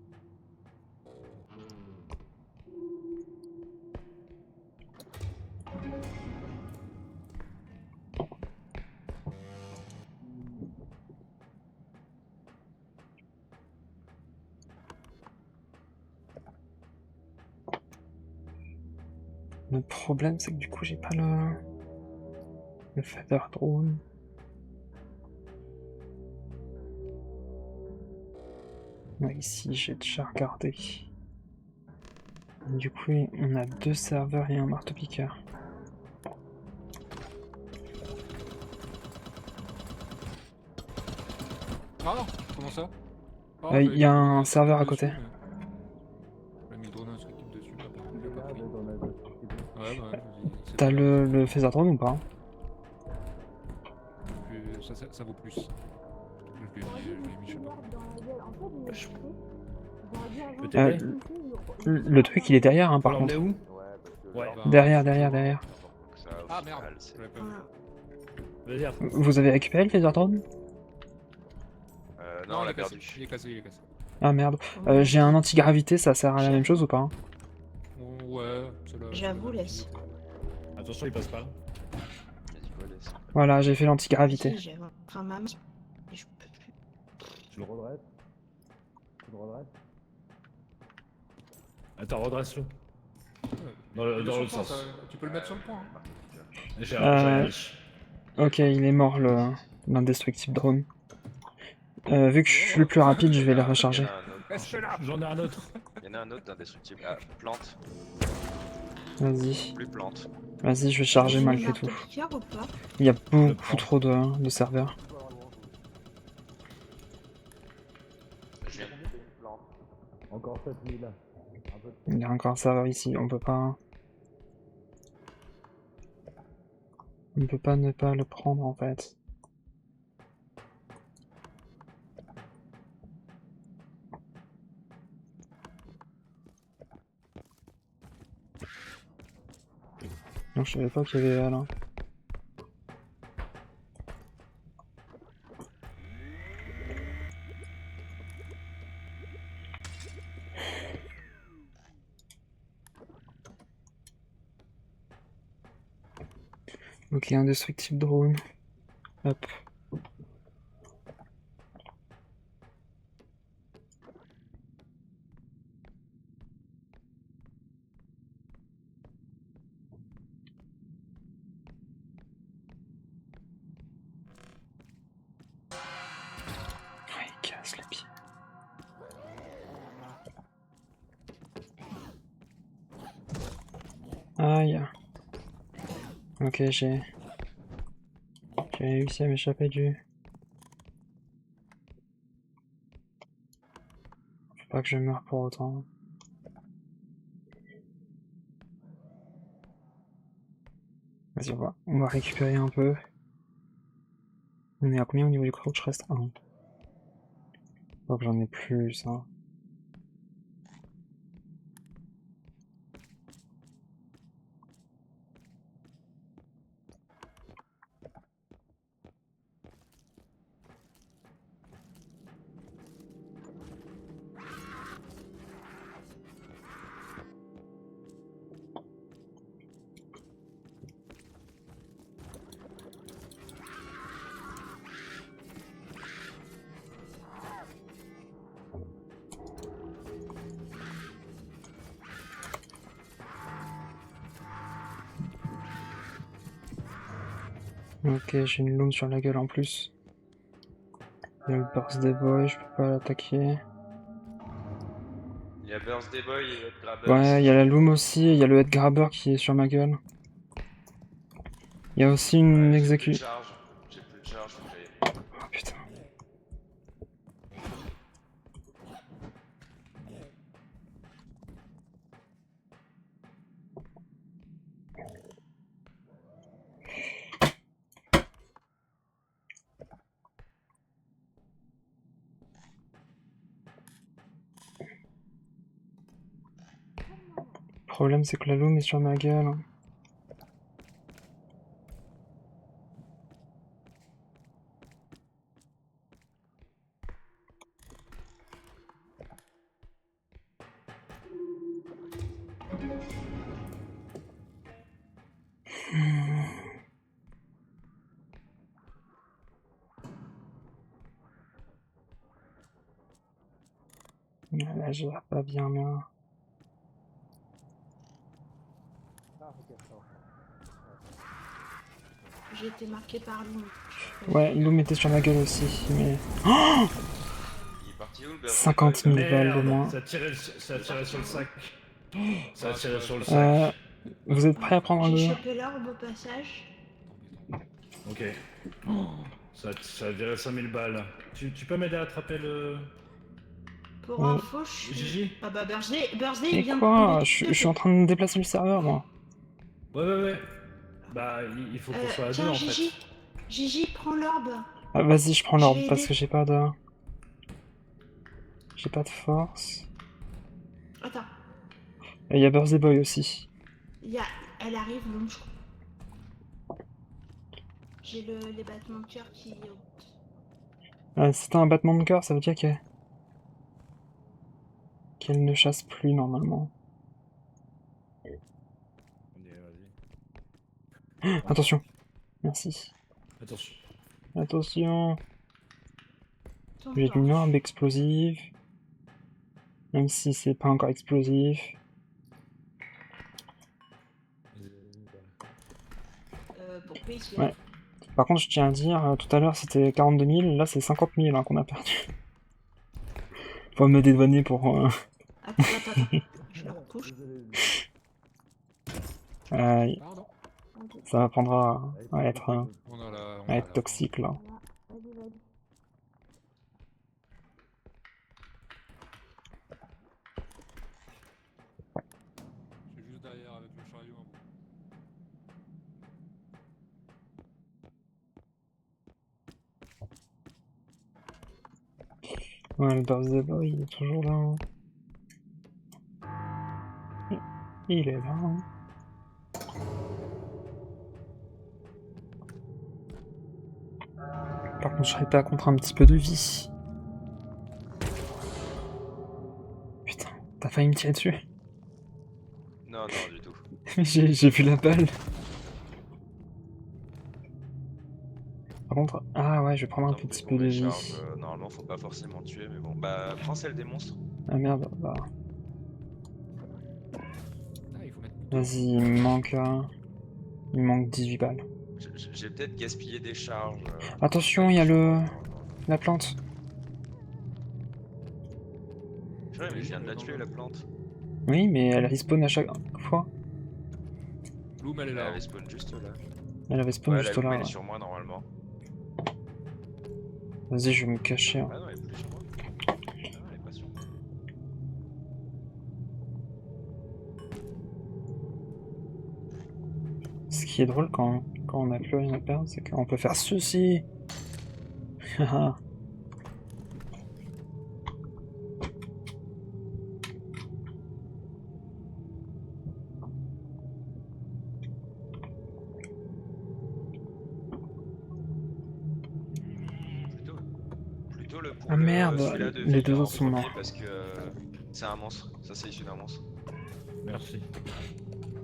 Le problème, c'est que du coup, j'ai pas le feather drone. Ouais, ici, j'ai déjà regardé. Du coup, on a 2 serveurs et un marteau-piqueur. Ah, comment ça? Il y a un serveur à côté. J'ai mis le drone instructible dessus, il a pas Il est là, pris. dans la destructible. Ouais, bah, vas-y. c'est T'as pas- le phaser drone ou pas? Ça vaut plus. Je l'ai mis, je sais pas. Dans la gueule. En fait, j'ai expliqué. J'aurais dû avoir Peut-être. Le truc il est derrière hein, par Faut contre. l'emmener où? Ouais, parce que Ouais. là, Bah, Derrière, derrière, derrière. Donc ça, au Ah final, merde, c'est- je l'avais pas vu. Voilà. Vas-y, après. Vous avez récupéré le phaser drone? Non, on il l'a est cassé, perdu. il est cassé, il est cassé. Ah merde. J'ai un anti-gravité, ça sert à la même chose ou pas hein? Ouais, c'est la- J'avoue, c'est la- laisse. Attention, il passe pas. Vas-y, go, laisse. Voilà, j'ai fait l'anti-gravité. Si, j'ai un mam. Et je peux plus. tu le redresses. Tu le redresses. Attends, redresse-le. Dans Il est le sur l'autre point, sens. tu peux le mettre sur le point. Hein. J'ai Euh, un Ok, il est mort l'indestructible drone. Vu que je suis le plus rapide, je vais le recharger. Il y en a un autre. Reste là. J'en ai un autre. Il y en a un autre d'indestructible. Ah, plante. Vas-y, Plus plante. vas-y, je vais charger J'ai malgré une tout. marque piqueur ou pas? Il y a prends. beaucoup trop de serveurs. Je viens. Encore 7000. Un peu de... Il y a encore un serveur ici, on peut pas... On peut pas ne pas le prendre en fait. Non, je savais pas qu'il y avait là. Ok, indestructible drone. Hop. Ah, il casse les pieds. Aïe. Ok, j'ai réussi à m'échapper du... Faut pas que je meure pour autant. Vas-y, on va récupérer un peu. On est à combien au niveau du crouch? Reste 1. Faut que j'en ai plus, hein. Ok, j'ai une loom sur la gueule en plus. Il y a le birthday boy, je peux pas l'attaquer. Il y a Birthday Boy et Head Grabber. Ouais, il y a la loom aussi, et il y a le head grabber qui est sur ma gueule. Il y a aussi une J'ai plus de exécu... charge. J'ai plus de charge, faut que j'aille. Oh putain. Le problème c'est que la loom est sur ma gueule. Là, je vais pas bien. J'ai été marqué par lui. Ouais, loom était sur ma gueule aussi, mais... Il est parti où le Birthday 50 000 Boy, balles de moins. Ça a tiré sur le sac. Ça a tiré sur le Euh, sac. vous êtes prêts à prendre un J'ai deux? chopé l'orbe au passage. Ok. Ça a viré 5000 balles. Tu peux m'aider à attraper le... Pour Oh. info, je suis... Gigi? Ah bah Birthday, il Et vient quoi? de... Je suis en train de déplacer le serveur, moi. Ouais. Bah, il faut qu'on soit à deux Tiens, en Gigi. fait. Gigi, prends l'orbe. Ah, vas-y, je prends Je l'orbe vais parce aider. que j'ai pas de... J'ai pas de force. Attends, Et il y a Birthday Boy aussi. elle arrive, donc je crois. J'ai les battements de cœur qui... Si t'as un battement de cœur, ça veut dire qu'elle ne chasse plus normalement. Vas-y. Attention. Merci. Attention. Attention. Ton J'ai une torche. orbe explosive. Même si c'est pas encore explosif. Pour Chris, Ouais. Par contre, je tiens à dire, tout à l'heure c'était 42 000, là c'est 50 000 hein, qu'on a perdu. Faut me dédouaner pour... Attends. Je le retouche. Aïe, Pardon. Ok, ça m'apprendra à être On a la... à être toxique là. voilà. Vas-y. Je suis juste derrière avec le chariot. Ouais, le Birthday Boy, il est toujours là. Hein. Il est là. Hein. Par contre, je serais pas contre un petit peu de vie. Putain, t'as failli me tirer dessus. Non, du tout. J'ai vu la balle. Par contre, ah ouais, je vais prendre un Tant petit pis peu pour de les vie. charges, normalement faut pas forcément tuer, mais bon. Bah, prends celle des monstres. Ah merde, bah. Ah, il faut mettre... Vas-y, il me manque... Il me manque 18 balles. J'ai peut-être gaspillé des charges. Attention, il y a la plante. Ouais, mais je viens de la tuer, la plante. Oui, mais elle respawn à chaque fois. Bloom, elle est Elle là. avait spawn juste là. Elle respawn Ouais, la juste loupe, là. elle est Ouais. sur moi normalement. Vas-y, je vais me cacher. Hein. Ah non, elle est plus sur moi. Ah non, elle est pas sur moi. Ce qui est drôle quand on n'a plus rien à perdre, c'est qu'on peut faire ceci. Haha. Plutôt le pour Ah merde, celui-là de les vie deux en autres sont premier morts. parce que c'est un monstre. Ça, c'est issu d'un monstre. Merci.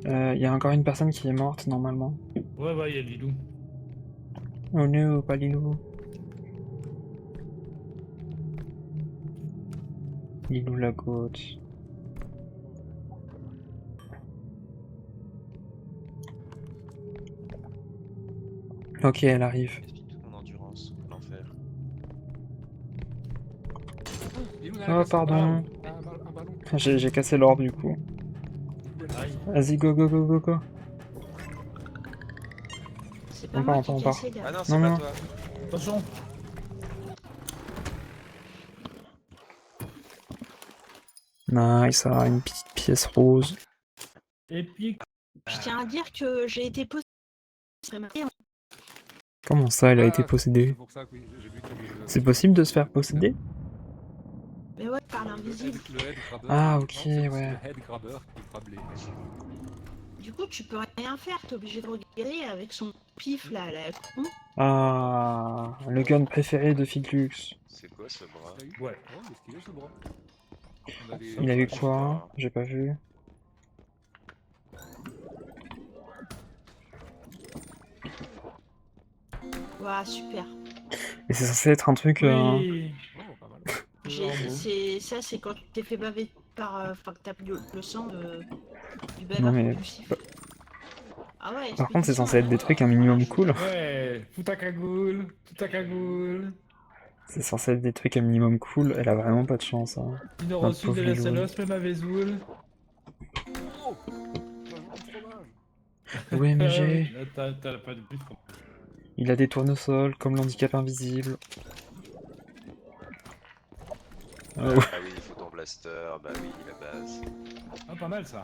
Il y a encore une personne qui est morte normalement. Ouais, il y a Lilou. Oh no, pas Lilou. Lilou la côte. Ok, elle arrive. Gaspille toute mon endurance. L'enfer. Oh, pardon. Un ballon. J'ai cassé l'orbe du coup. Aïe. Vas-y, go. C'est pas On moi part. qui ai cassé Ah là. non, c'est Non, pas non. toi. Attention. Nice, ça a une petite pièce rose. Épique. Je tiens à dire que j'ai été possédée. Comment ça, elle a été C'est possédée? pour ça que oui, j'ai vu que... C'est possible de se faire posséder? Mais ouais, par l'invisible. Le head grabber. Ah, Non, ok, c'est ouais. le head grabber qui frappe les... Du coup, tu peux rien faire. T'es obligé de regarder avec son pif là, la con. Ah, le gun préféré de Fitlux. C'est quoi ce bras? T'as eu Ouais. Oh, il est stylé ce bras. On a des- Il a eu je sais quoi? pas. J'ai pas vu. Ouah, super. Et c'est censé être un truc... Oui. Oh, pas mal. C'est quand tu t'es fait baver par. Enfin, que t'as pris le sang du Non, bavard mais- compulsif. Ah ouais, Par contre, c'est expédition, censé être des trucs un minimum cool. Ouais. Tout à cagoule. C'est censé être des trucs un minimum cool. Elle a vraiment pas de chance. Hein. Une Ah, reçue de pauvre la Lilou. salos, même à Vesoul. Oh, fromage. Ouais, mais j'ai... Là, t'as pas de but. Il a des tournesols, comme l'handicap invisible. Oh. Ah oui, photon blaster, bah oui, la base. Ah, pas mal ça.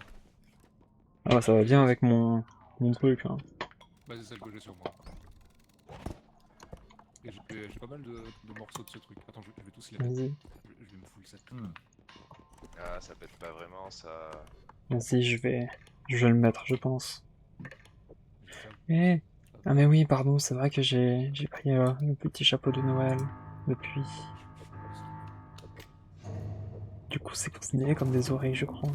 Ah bah ça va bien avec mon truc. Hein. Bah, c'est celle que j'ai sur moi. Et j'ai pas mal de morceaux de ce truc. Attends, je vais tous les mettre. Vas-y, Je vais me full set. Ah, ça pète pas vraiment, ça. vas-y, je vais le mettre, je pense. Ça- Eh, ça- ah mais oui, pardon, c'est vrai que j'ai pris le petit chapeau de Noël depuis. Du coup, c'est considéré comme des oreilles, je crois.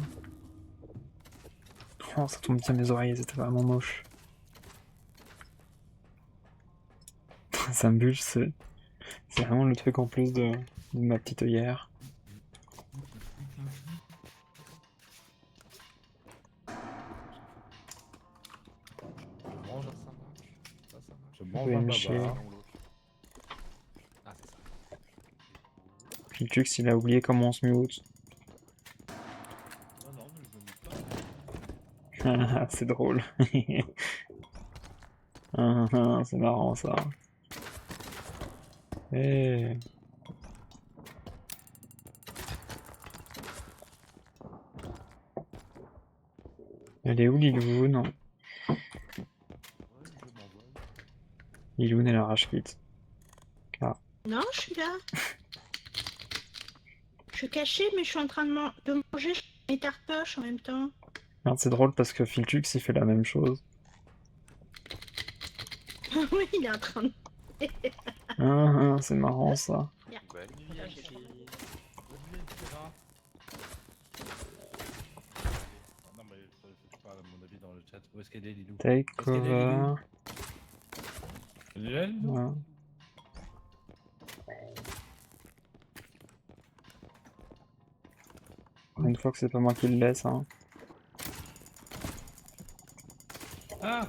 Oh, ça tombe bien, mes oreilles, elles étaient vraiment moches. Ça me bûche, c'est vraiment le truc en plus de ma petite œillère. Mange, Ça marche. Ça marche. je mange Oui, un monsieur. baba. L'un ou l'autre. Ah, c'est ça. Filtux, il a oublié comment on se mute. Non, non, mais je me mute pas. C'est drôle. C'est marrant ça. Eh. Elle est où Liloun? Ouais, je m'envole. Liloun elle arrache kit. Non, je suis là. Je suis cachée, mais je suis en train de manger mes tarpoches en même temps. Merde, c'est drôle parce que Filtux il fait la même chose. Oui, il est en train de... C'est marrant ça. Bonne nuit, Alfie. Bonne nuit, Elvira. Non, mais je parle à mon avis dans le chat. Où est-ce qu'elle est, Lilou? Take Est-ce qu'elle est, cover. Lilou? Elle est là, Lilou? Ouais. Une fois que c'est pas moi qui le laisse, hein. Ah!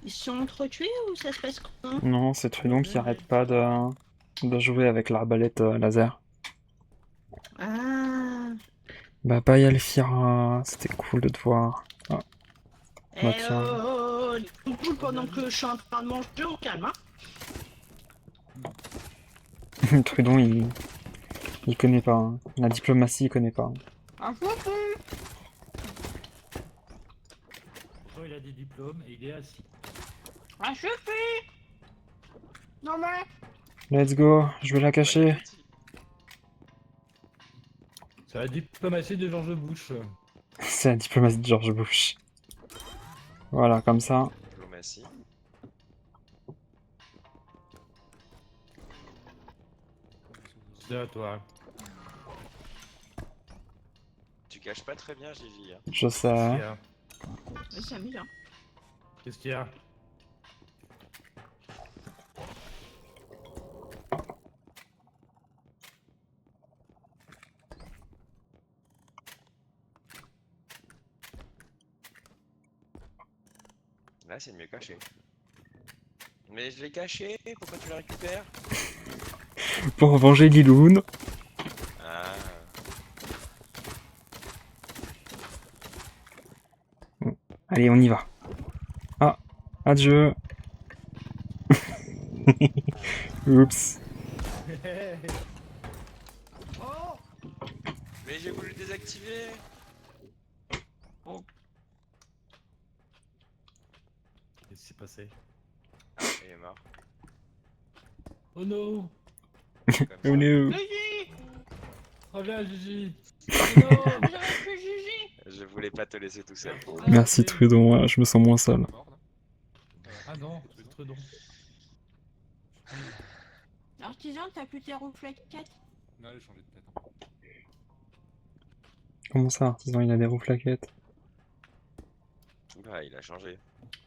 Ils se sont entretués ou ça se passe comment? Non, c'est Trudon qui arrête pas de jouer avec l'arbalète laser. Ah. Bah bye Alfira, c'était cool de te voir. Ah, Eh bah tiens. oh, cool pendant que je suis en train de manger au calme, hein. Trudon il connaît pas. Hein. La diplomatie il connaît pas. Ah, Pourtant, il a des diplômes et il est assis. ah, je fais. Non mais. Let's go, je vais la cacher. C'est la diplomatie de George Bush. C'est la diplomatie de George Bush. Voilà, comme ça. Diplomatie. C'est à toi. Tu caches pas très bien, Gigi. Hein. Je Qu'est-ce qu'il sais. y a? C'est amusant. Qu'est-ce qu'il y a? Là, c'est mieux caché. Mais je l'ai caché, pourquoi tu le récupères? Pour venger Liloun. Ah. Allez, on y va. Ah, adieu. Oups. Oh! Mais j'ai voulu le désactiver! Qu'est-ce qui s'est passé? Ah, il est mort. Oh no! Comme ça. Oh no. Reviens, Gigi! Je voulais pas te laisser tout seul. Merci Trudon, je me sens moins seul. Mort, là. Ah non, c'est Trudon. Artisan, t'as plus tes reflequettes? Non, elle a changé de tête. Hein. Comment ça, artisan, il a des roues flaquettes? Oula, il a changé.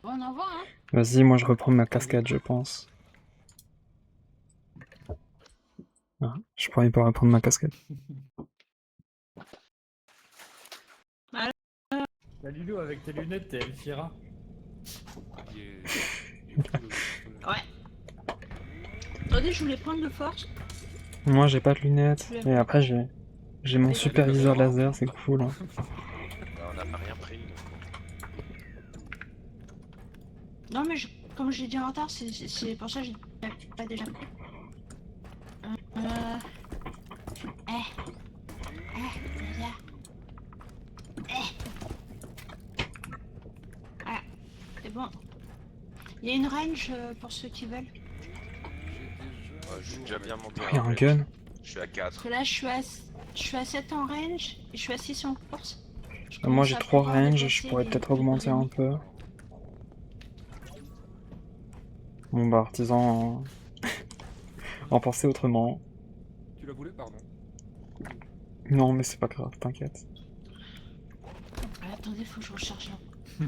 On en voit, hein. Vas-y, moi je reprends ma casquette, je pense. Ah, je pourrais pas reprendre ma casquette. La Lilou, avec tes lunettes, t'es Elfira. Il est tout le pistolet. Ouais. Attendez, je voulais prendre le force. Moi j'ai pas de lunettes. Et après j'ai mon Allez, superviseur laser, c'est cool. Hein. Bah, on n'a rien pris. Donc bon. Non, mais comme j'ai dit en retard, c'est pour ça que j'ai pas déjà pris. Déjà. Ah, c'est bon. Il y a une range pour ceux qui veulent. Ouais, je suis déjà bien monté. Il y a en un range. gun. Je suis à 4. Parce que là, je suis à 7 en range et je suis à 6 en force. Je Moi commence j'ai à 3 pouvoir range, déplacer je pourrais les- peut-être les augmenter un ennemis. peu. Bon bah artisan en penser autrement. Tu la voulais, pardon. Non mais c'est pas grave, t'inquiète. Ah, attendez, faut que je recharge là.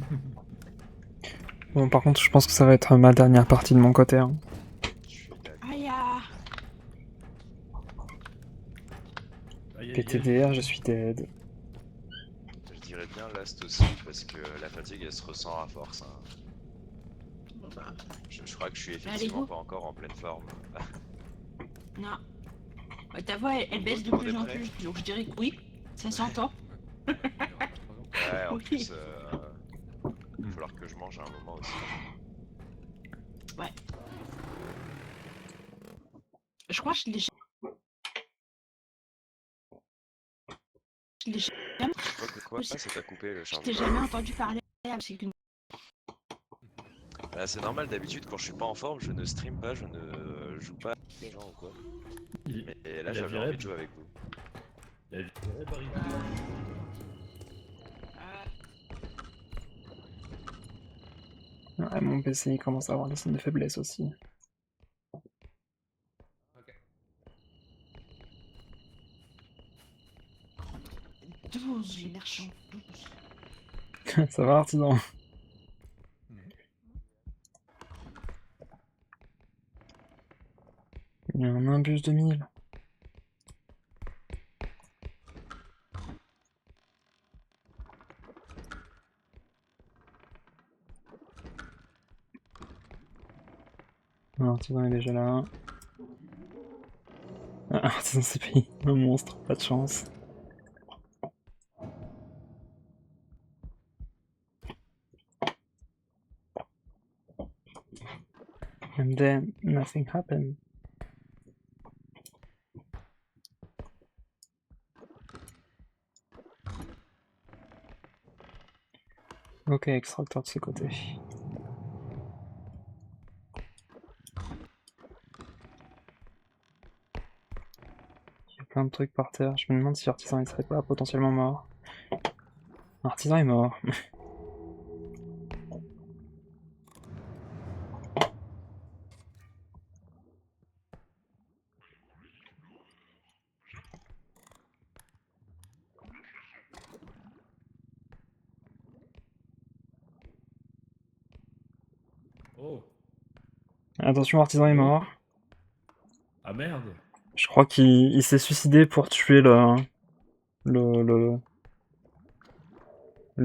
Bon par contre je pense que ça va être ma dernière partie de mon côté. Hein. Je suis d'accord. Aïe ah. PTDR, je suis dead. Je dirais bien last aussi parce que la fatigue elle se ressent à force. Hein. Bon bah, Je crois que je suis Allez, effectivement go. pas encore en pleine forme. non. Ouais, ta voix, elle baisse de On plus est en prêt plus, donc je dirais que oui, ça s'entend. Il y aura pas 3 ans. Ouais, en Oui. plus, il va falloir que je mange à un moment aussi. Je crois que je l'ai jamais, Quoi, ça t'a coupé le je t'ai chargement. jamais entendu parler avec une... Bah, c'est normal, d'habitude quand je suis pas en forme, je ne stream pas, je ne joue pas avec les gens ou quoi. Mais là il a j'avais viré. envie de jouer avec vous. Il a viré Paris. Ouais, mon PC il commence à avoir des signes de faiblesse aussi. Ok. 12, les merchants, 12. Ça va artisan? Mhm. Il y a un imbus 2000. Artisan est déjà là. Ah, artisan s'est payé un monstre, pas de chance. And then nothing happened. Ok, extracteur de ce côté. Il y a plein de trucs par terre. Je me demande si Artisan il serait pas potentiellement mort. Artisan est mort. Oh. Attention, Artisan est mort. Ah merde. Je crois qu'il s'est suicidé pour tuer le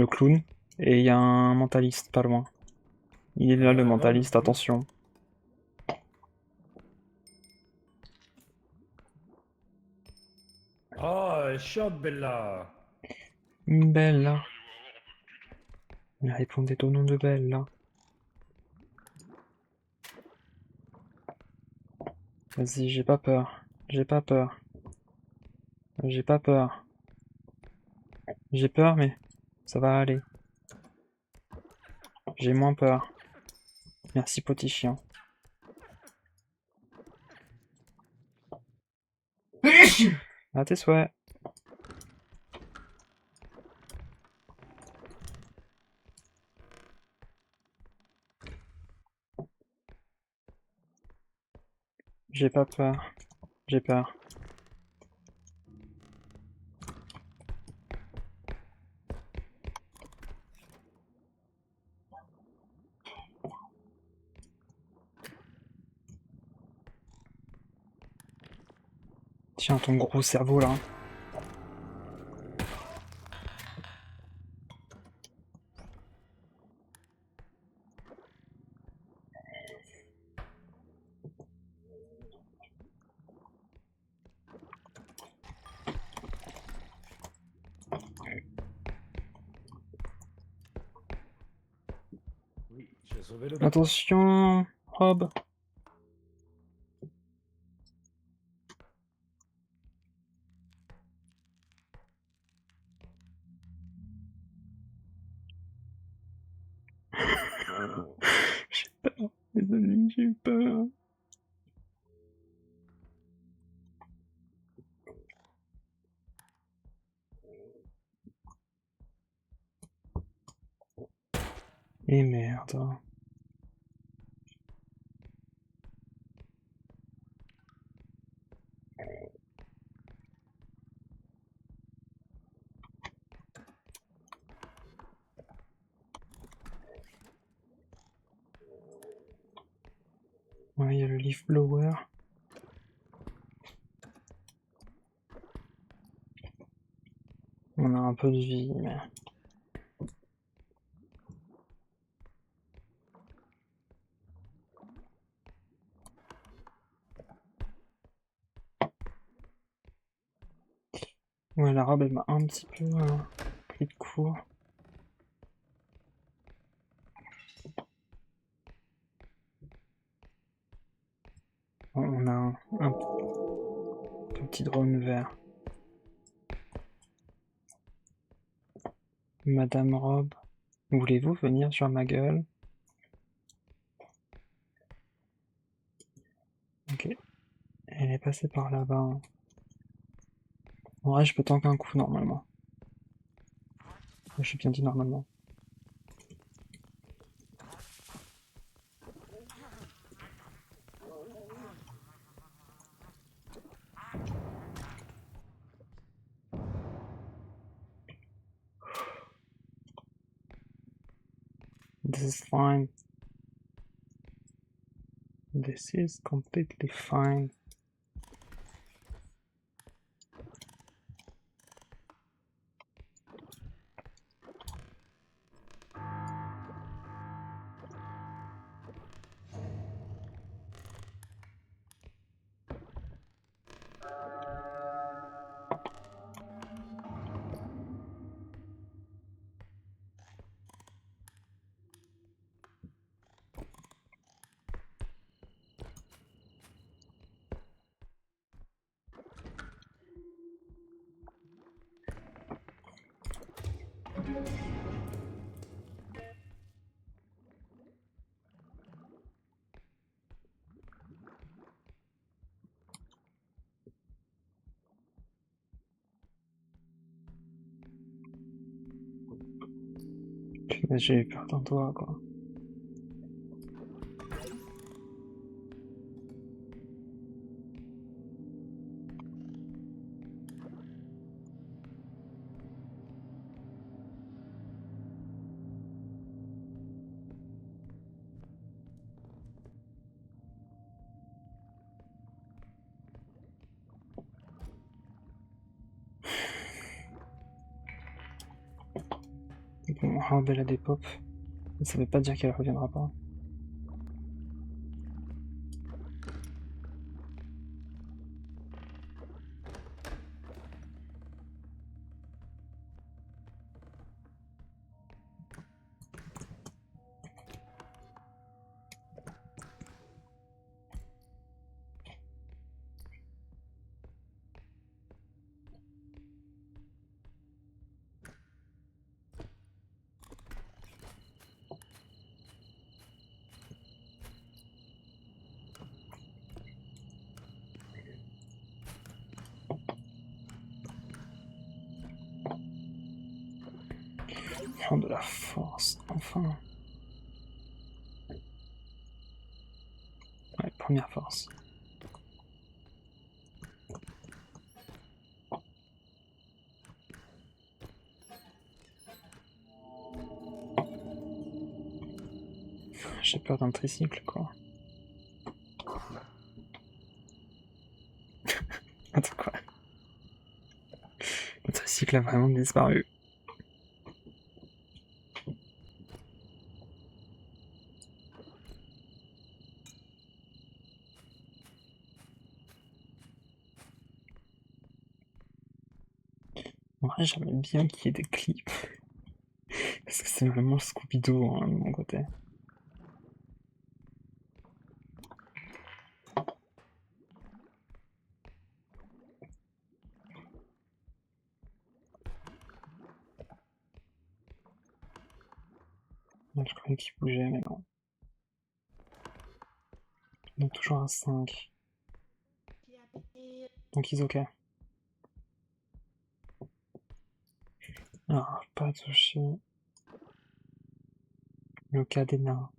clown. Et il y a un mentaliste pas loin. Il est là le mentaliste, attention. Oh, shot Bella. Bella. Il répondait au nom de Bella. Vas-y, j'ai pas peur. J'ai pas peur. J'ai pas peur. J'ai peur, mais ça va aller. J'ai moins peur. Merci, petit chien. À tes souhaits. J'ai pas peur. J'ai peur. Tiens, ton gros cerveau là. sauver le Attention, Rob. J'ai peur, les amis, j'ai eu peur. Et merde. Ouais, il y a le leaf blower. On a un peu de vie, mais... Ouais, la robe, elle m'a un petit peu pris de court. On a un petit drone vert. Madame Robe, voulez-vous venir sur ma gueule? Ok. Elle est passée par là-bas. En vrai, je peux tanker un coup normalement. J'ai bien dit normalement. This is fine. This is completely fine. J'ai eu peur d'un doigt, quoi. Bon, Rob, elle a des pops. Ça veut pas dire qu'elle reviendra pas. Prends de la force, enfin. Ouais, première force. J'ai peur d'un tricycle, quoi. Attends, quoi? Le tricycle a vraiment disparu. En vrai, j'aimerais bien qu'il y ait des clips. Parce que c'est vraiment Scooby-Doo, hein, de mon côté. Je croyais qu'il bougeait, mais non. Donc toujours à 5. Donc ils ok. Ah, pas touché. Le cadenas.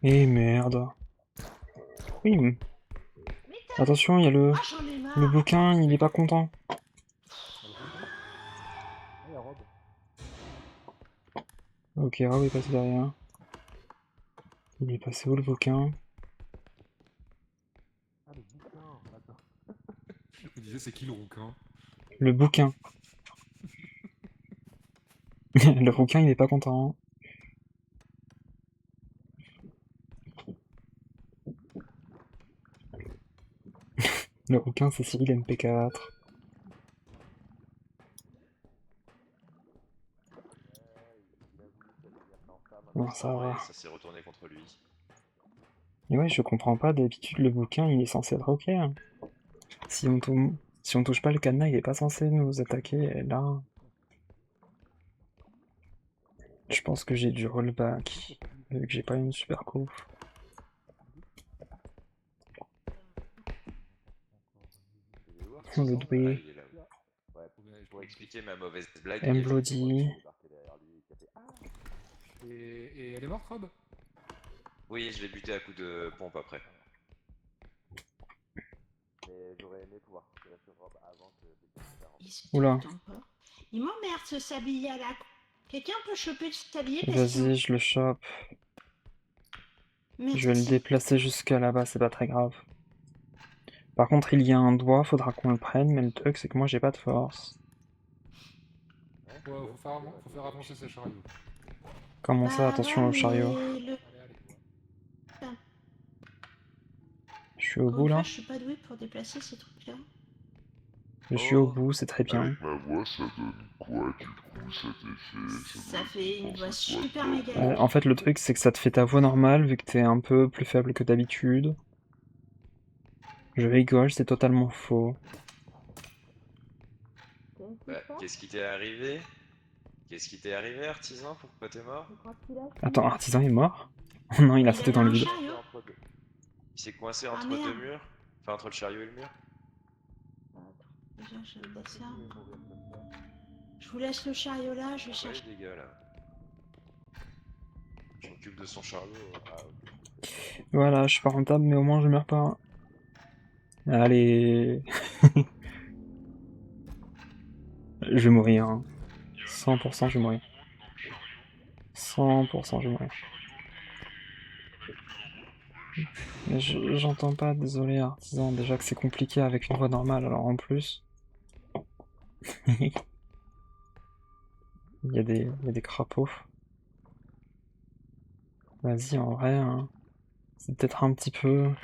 Eh merde. Oui. Attention, il y a Ah, j'en ai marre. le bouquin, il est pas content. Ah, y'a Rob. Ok, Rob est passé derrière. Il est passé où le bouquin? Ah, le bouquin, attends. Je me disais, c'est qui le rouquin? Le bouquin. Le rouquin, il est pas content. Le rouquin, c'est Cyril MP4. Bon, ça va. Ouais, ça s'est retourné contre lui. Et ouais, je comprends pas, d'habitude, le bouquin, il est censé être ok. Hein. Si on touche pas le cadenas, il est pas censé nous attaquer, et là... Je pense que j'ai du rollback, vu que j'ai pas une super coupe. Le doué. Il est là. Ouais, pour expliquer ma mauvaise blague. Bloody. Et elle est morte, Rob? Oui, je l'ai buté à coup de pompe après. Mais j'aurais aimé pouvoir tirer sur Rob avant que Oula. Il m'emmerde ce sablier à la con. Quelqu'un peut choper le sablier? Vas-y, je le chope. Merci. Je vais le déplacer jusqu'à là-bas, c'est pas très grave. Par contre, il y a un doigt, faudra qu'on le prenne, mais le truc, c'est que moi, j'ai pas de force. Ouais, faut faire avancer ces chariots. Comment ça? Attention au chariot. Allez, allez. Je suis au Encore bout, une fois, là. je suis pas douée pour déplacer ces trucs-là. Je suis au bout, c'est très bien. Avec ma voix, ça donne quoi du coup cet effet? Ça fait une voix super méga. En fait, le truc, c'est que ça te fait ta voix normale, vu que t'es un peu plus faible que d'habitude. Je rigole, c'est totalement faux. Bah, qu'est-ce qui t'est arrivé? Qu'est-ce qui t'est arrivé, Artisan? Pourquoi t'es mort? Attends, Artisan est mort? Non, il a sauté dans le vide. Il s'est coincé entre deux murs? Enfin, entre le chariot et le mur? Déjà, je vais mettre ça. Je vous laisse le chariot là, je vais chercher. Ouais, les gars, là. Je m'occupe de son chariot. Voilà, je suis pas rentable, mais au moins je meurs pas. Allez. Je vais mourir. Hein. 100% je vais mourir. 100% je vais mourir. Mais j'entends pas, désolé Artisan, déjà que c'est compliqué avec une voix normale, alors en plus... il y a des crapauds. Vas-y, en vrai, hein. C'est peut-être un petit peu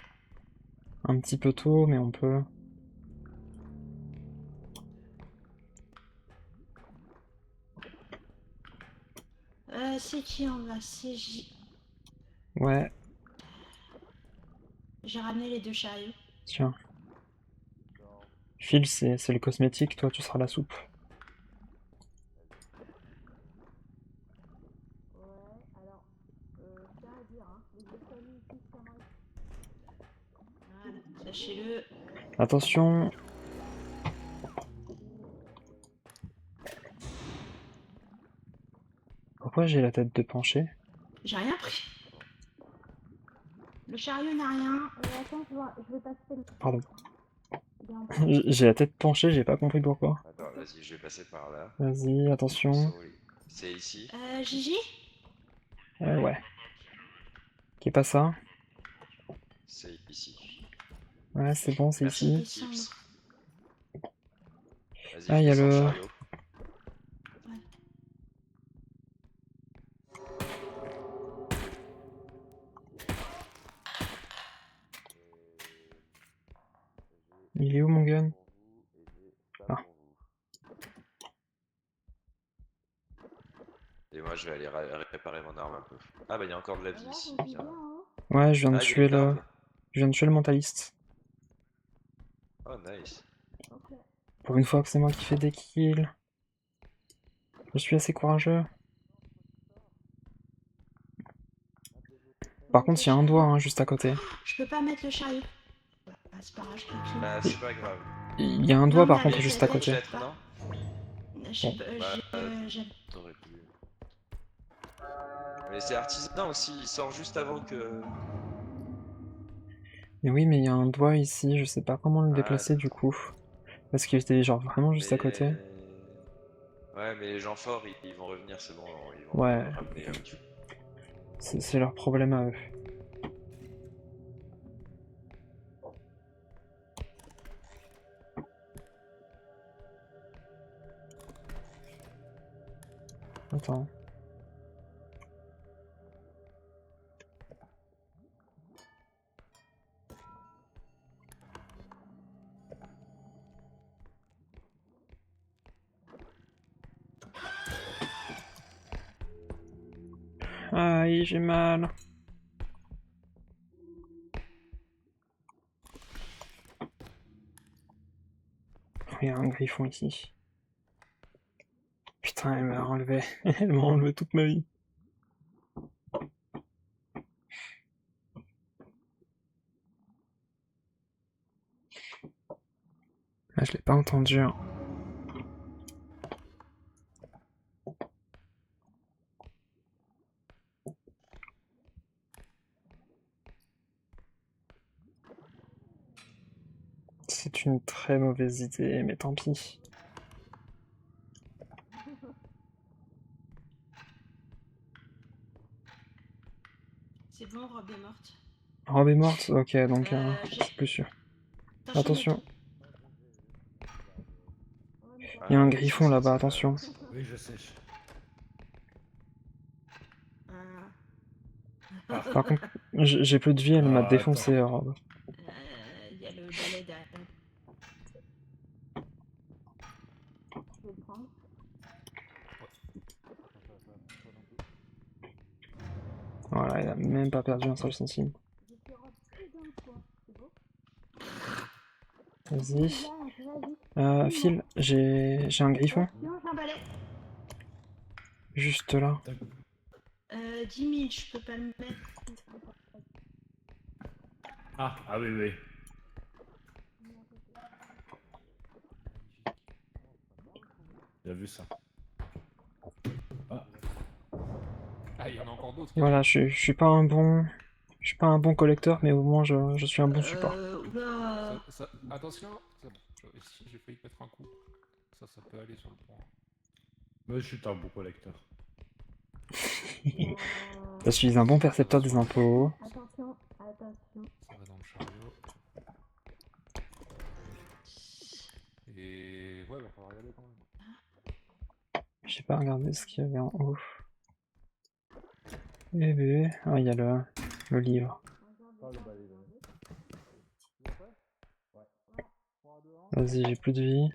tôt, mais on peut... C'est qui en bas? C'est J. Ouais, J'ai ramené les deux chariots. tiens. Phil, c'est le cosmétique, toi tu seras la soupe. Voilà, sachez-le. Attention. Pourquoi j'ai la tête de pencher? J'ai rien pris. Le chariot n'a rien. Attends, je vais passer le... Pardon. J'ai la tête penchée, j'ai pas compris pourquoi. Attends, vas-y, je vais passer par là. Vas-y, attention. C'est ici. Gigi? Ouais. Qui pas ça? C'est ici. Ouais, c'est bon, c'est Merci, ici. Tips. Vas-y, Ah, il y a je descends le... chariot. Il est où mon gun? Ah. Et moi, je vais aller réparer mon arme un peu. Ah, bah, il y a encore de la vie ici. Tiens. Ouais, je viens de Ah, il y a tuer une le... barbe. Je viens de tuer le mentaliste. Oh, nice. Ok. Pour une fois que c'est moi qui fais des kills. Je suis assez courageux. Par contre, il y a un doigt hein, juste à côté. Je peux pas mettre le chariot. Bah, c'est pas grave, je clique. Bah, c'est pas grave. Il y a un doigt Non, par mais contre avec juste la à tête, côté. Jette, non? J'ai Bon. j'ai- T'aurais pu. Mais c'est artisan aussi, il sort juste avant que. Mais oui, mais il y a un doigt ici, je sais pas comment le Ah, déplacer du coup. Parce qu'il était genre vraiment juste à côté. Ouais, mais les gens forts, ils vont revenir, c'est bon, ils vont Ouais. ramener là où il faut. C'est leur problème à eux. Attends. Aïe, j'ai mal. Il y a un griffon ici. Putain, elle m'a enlevé. Elle m'a enlevé toute ma vie. Ah, je l'ai pas entendu. Hein. C'est une très mauvaise idée, mais tant pis. C'est bon, Rob est morte. Robe est morte? Ok, donc J'ai- c'est plus sûr. Attention, Attention, Ah, il y a un ouais, griffon ça, là-bas, c'est attention. Oui, je sais. Par contre, j'ai plus de vie, elle m'a Ah, défoncé, attends. Robe. il y a le balai derrière. Je vais le prendre. Voilà, il a même pas perdu un seul centime. Je te rends plus d'un fois. C'est beau? Vas-y. Vas-y. Phil, j'ai un griffon. Non, j'ai un balai. Juste là. 10 000, je peux pas le mettre. Ah oui, oui. J'ai vu ça. Ah, il y en a encore d'autres. Voilà, je suis pas un bon... Je suis pas un bon collecteur, mais au moins je suis un bon support. Oula. Attention, c'est bon. Ici, j'ai failli te mettre un coup. Ça peut aller sur le point. Moi, je suis un bon collecteur. Je suis un bon percepteur des impôts. Attention, attention. Ça va dans le chariot. Et ouais, va falloir y aller quand même. J'ai pas regardé ce qu'il y avait en haut. Eh bébé, ah il y a le livre. Vas-y, j'ai plus de vie.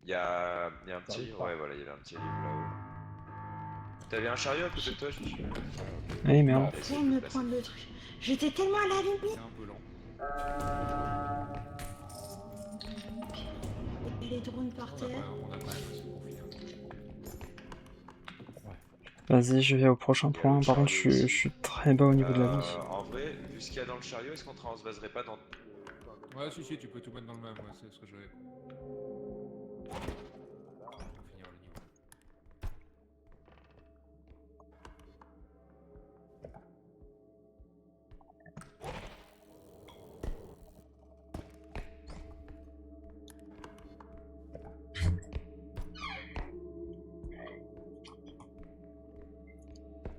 Il y a un petit livre, ouais, voilà, il y avait un petit livre là-haut. T'avais un chariot à côté de toi, je me suis. Allez, merde. Viens de me prendre le truc. J'étais tellement à la limite. C'est un peu lent. Et les drones par terre. On a quand même assez pour finir. Vas-y, je vais au prochain point. Par contre, je suis très bas au niveau de la vie. En vrai, vu ce qu'il y a dans le chariot, est-ce qu'on transvaserait pas dans. Ouais, si, tu peux tout mettre dans le même, ouais, c'est ce que j'avais. On va finir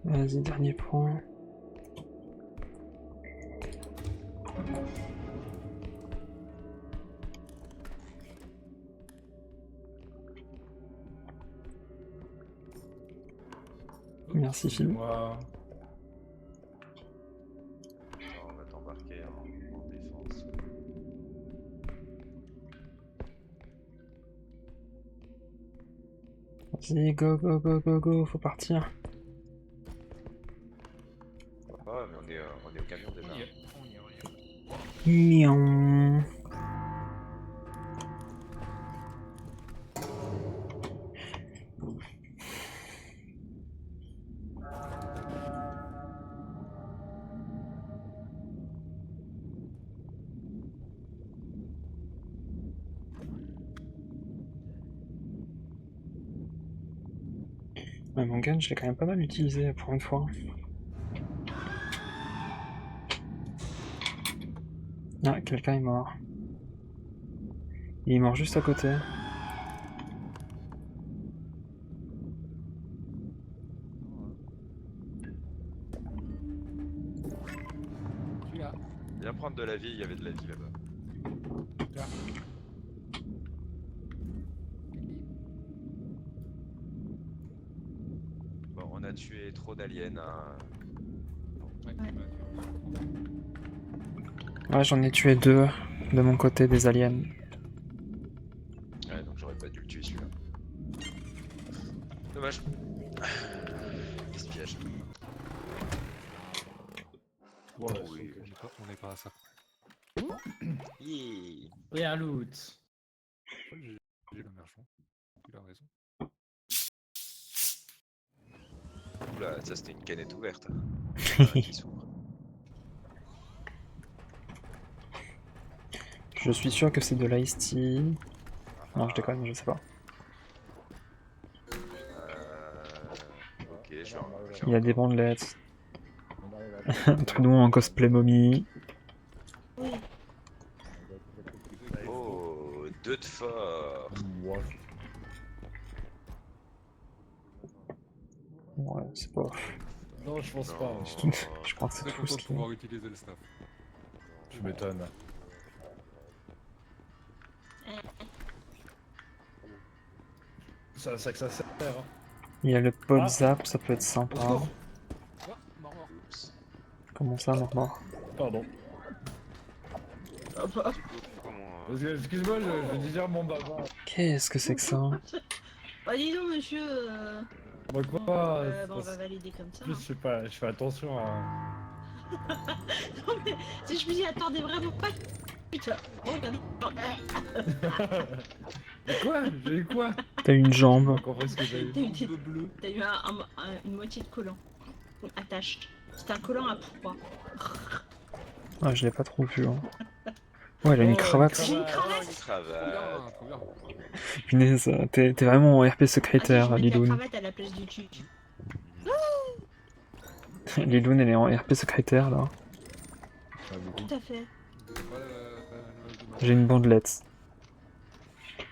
le niveau. Vas-y, dernier point. Merci Phil. Moi. Attends, on va t'embarquer en défense. Vas-y, go, go, go, go, go, faut partir. Ouais, mais on est au camion déjà. On y est, on y est, on y est. Miaou. Ouais, mon gun, je l'ai quand même pas mal utilisé pour une fois. Ah, quelqu'un est mort. Il est mort juste à côté. Je suis là. Viens prendre de la vie, il y avait de la vie là-bas. Là. Bon, on a tué trop d'aliens. Hein. Ouais, Ouais. Ouais, j'en ai tué 2 de mon côté des aliens. Ouais, donc j'aurais pas dû le tuer celui-là. Dommage. Espiège. Ouais, Oui. On est pas à ça. Yeah. Oui, un loot. J'ai le merchant. Il a raison. Oula, ça c'était une canette ouverte. Qui s'ouvre. Je suis sûr que c'est de l'ice tea. Non, je déconne, je sais pas. Ok, je vais Il y a des bandelettes. On arrive à... Truc en cosplay momie. Oui. Oh, 2 de fort. Moi, Ouais, c'est pas. Non, je pense pas. Non. Je crois que c'est Très tout content ce de qui. pouvoir utiliser le staff. tu m'étonnes. C'est à ça que ça sert. Hein. Il y a le pot Ah. zap, ça peut être sympa. Au secours. Ah, mort. Oups. Comment ça, mort? Pardon. Ah bah, Comment, Excuse-moi, je digère mon baba. Qu'est-ce que c'est que ça? bah dis donc, monsieur. Moi Bon, quoi bah, on va valider comme ça. En plus, je fais attention à... Non, mais si je me dis, attendez vraiment pas. Putain, oh, regardez. Mais quoi? J'ai eu quoi? T'as une jambe. J'ai compris ce que j'ai eu. T'as eu une moitié de collant. Attache. C'est un collant à pourquoi. Ah, je l'ai pas trop vu. Hein. Ouais, elle a une Oh, cravate. J'ai une Trop cravate. bien. Trop bien. Punaise, t'es vraiment en RP Ah, si, secrétaire, je vais mettre la Liloun. cravate à la place du tue. Liloun, elle est en RP secrétaire là. Tout à fait. J'ai une bandelette.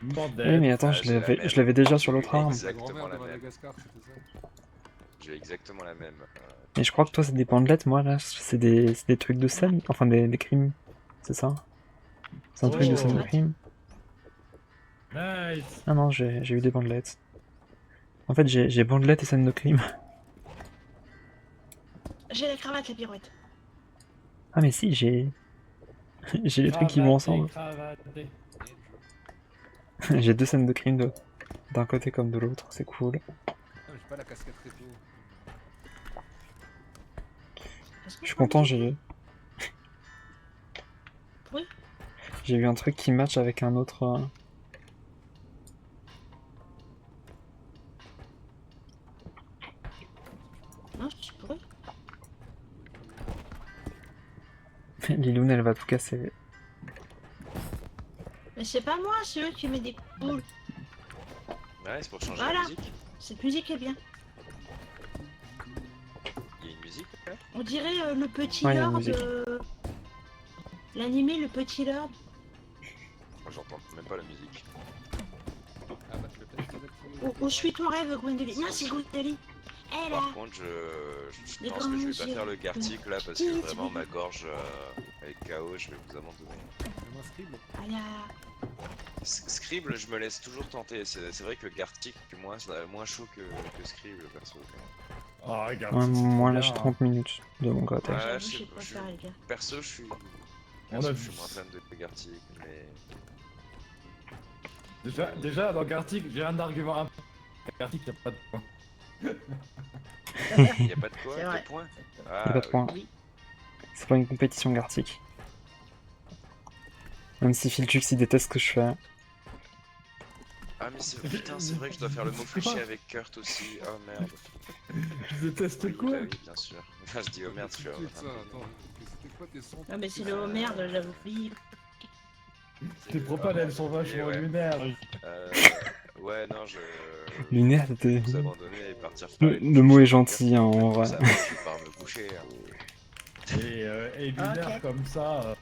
Bordel. Oui, mais attends, Ah, je j'ai la l'avais même. je l'avais déjà sur J'ai l'autre arme. exact- La grand-mère Exactement de la même. Madagascar, c'était ça. J'ai exactement la même. Et je crois que toi, c'est des bandelettes, moi là, c'est des trucs de scène, enfin des crimes. C'est ça? C'est un truc de scène de Oh. crime? Nice. Ah non, j'ai eu des bandelettes. En fait, j'ai bandelettes et scène de crime. J'ai la cravate, la pirouette. Ah mais si, j'ai les trucs qui vont ensemble. Cravaté. J'ai 2 scènes de crime d'un côté comme de l'autre, c'est cool. Ah, mais j'ai pas la casquette rétro. Je suis content, j'ai Oui. j'ai eu un truc qui match avec un autre. Non, je suis pourri. Liloun, elle va tout casser. Mais c'est pas moi, c'est eux qui met des boules. Ouais, c'est pour changer Voilà. la musique. Cette musique est bien. Il y a une musique là. On dirait le petit Ouais, y a une lord. musique. L'animé, le petit lord. Moi j'entends même pas la musique. Ah bah, je vais peut-être désactiver. Où suis ton rêve, Gwendoline? Non, c'est Gwendoline. Elle Par a. contre, je Les pense que je vais grands pas yeux. faire le Gartic là parce que vraiment ma gorge avec KO, je vais vous abandonner. Même un scribe. Voilà. Scribble, je me laisse toujours tenter. C'est vrai que Gartic, moi, c'est moins chaud que Scribble perso. Oh, regarde. Ouais, c'est moi trop là bien, j'ai hein. 30 minutes de mon côté. Ouais, J'avoue, je je sais sais pas, pas je- faire, les gars. Perso, je suis. On Perso, a je vu. suis moins fan de Gartic, mais. Déjà, dans Gartic, j'ai un argument Arctique, y'a pas de point. Y a pas de quoi, C'est de vrai. points. Y a Ah, pas de point. Oui. C'est pas une compétition Gartic. Même si Filtrux il déteste ce que je fais. Ah mais c'est putain, c'est vrai que je dois faire le mot fléché avec Kurt aussi. Oh merde. Je déteste Oui, quoi? bah oui, bien sûr. Enfin, je dis oh merde, je suis Tout de suite, ça, attends. C'était quoi tes sons? Ah mais c'est le merde, j'avais oublié. Tes propales, elles sont vachement ouais. lunaires. Ouais, non, je. Lunaire, Je c'était. vais vous abandonner et partir faire les Le mots mot est fléchés avec gentil, hein, en vrai. Kurt. Ça va, je vais pas me coucher. Hein. Et lunaire Ok. comme ça.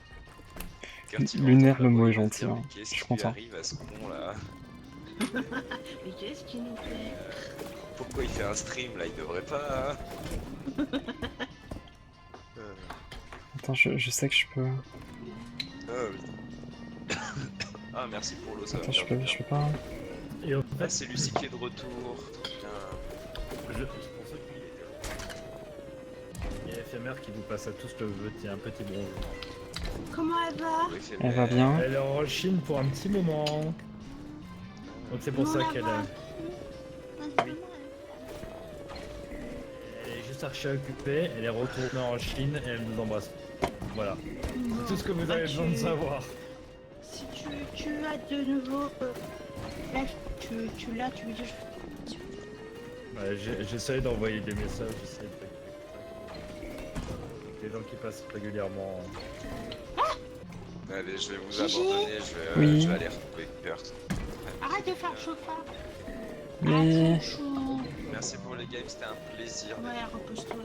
Kurt, il va Lunaire, entendre le ma mot voix, est il va se gentil, dire, hein. mais qu'est-ce Je suis qui lui content. arrive à ce con là? Mais qu'est-ce qu'il nous fait? Pourquoi il fait un stream là? Il devrait pas. Hein. Attends, je sais que je peux. Ah, merci pour l'eau, ça va Attends, me je faire du peux, bien. je peux pas. Et en Ah, fait, c'est Lucie qui est de retour. Trop bien. c'est pour ça qu'il y a éphémère qui vous passe à tous le un petit bonjour. Comment elle va? Oui, c'est Elle va vrai. bien. Elle est en Chine pour un petit moment. Donc c'est pour Non, ça la qu'elle voix. Oui. Elle est juste archi occupée, elle est retournée en Chine et elle nous embrasse. Voilà. C'est tout ce que vous avez besoin de savoir. Si tu as de nouveau... là, tu l'as, tu lui dis... Ouais, j'essaye d'envoyer des messages, j'essaye de... des gens qui passent régulièrement. Allez, je vais vous Gigi abandonner. Oui. Je vais aller retrouver Kurt. Arrête de faire chauffard. Mais. Ah, chou. Merci pour les games, c'était un plaisir. Ouais, repose-toi.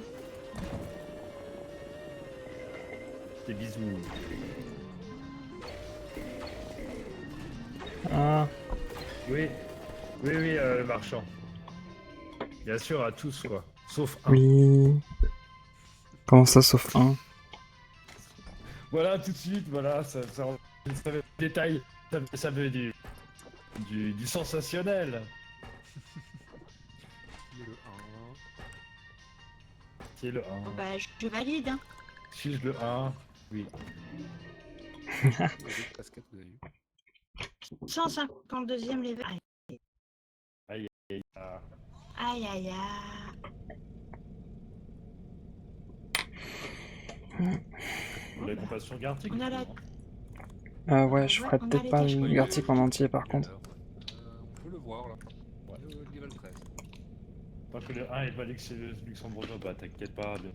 Des bisous. Ah, Oui, le marchand. Bien sûr, à tous quoi. Sauf un. oui. Comment ça, sauf un? Voilà, tout de suite, voilà, ça veut détail, ça veut du sensationnel. Qui est le 1? Qui est le 1? Bah, je valide, hein. Suis-je le 1? Oui. Les deux casquettes, vous avez eu. 152e level. Ah. Aïe, aïe, aïe. Vous avez compassion Gartic? On a la... Ouais, je ferais on a peut-être les pas tâches. le Gartic en entier par contre. On peut le voir là. Level 13. Tant que le 1 est pas luxembourgeois, bah t'inquiète pas, non.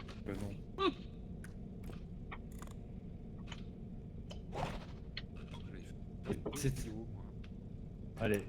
J'avais fait C'est- vidéo, moi. Allez.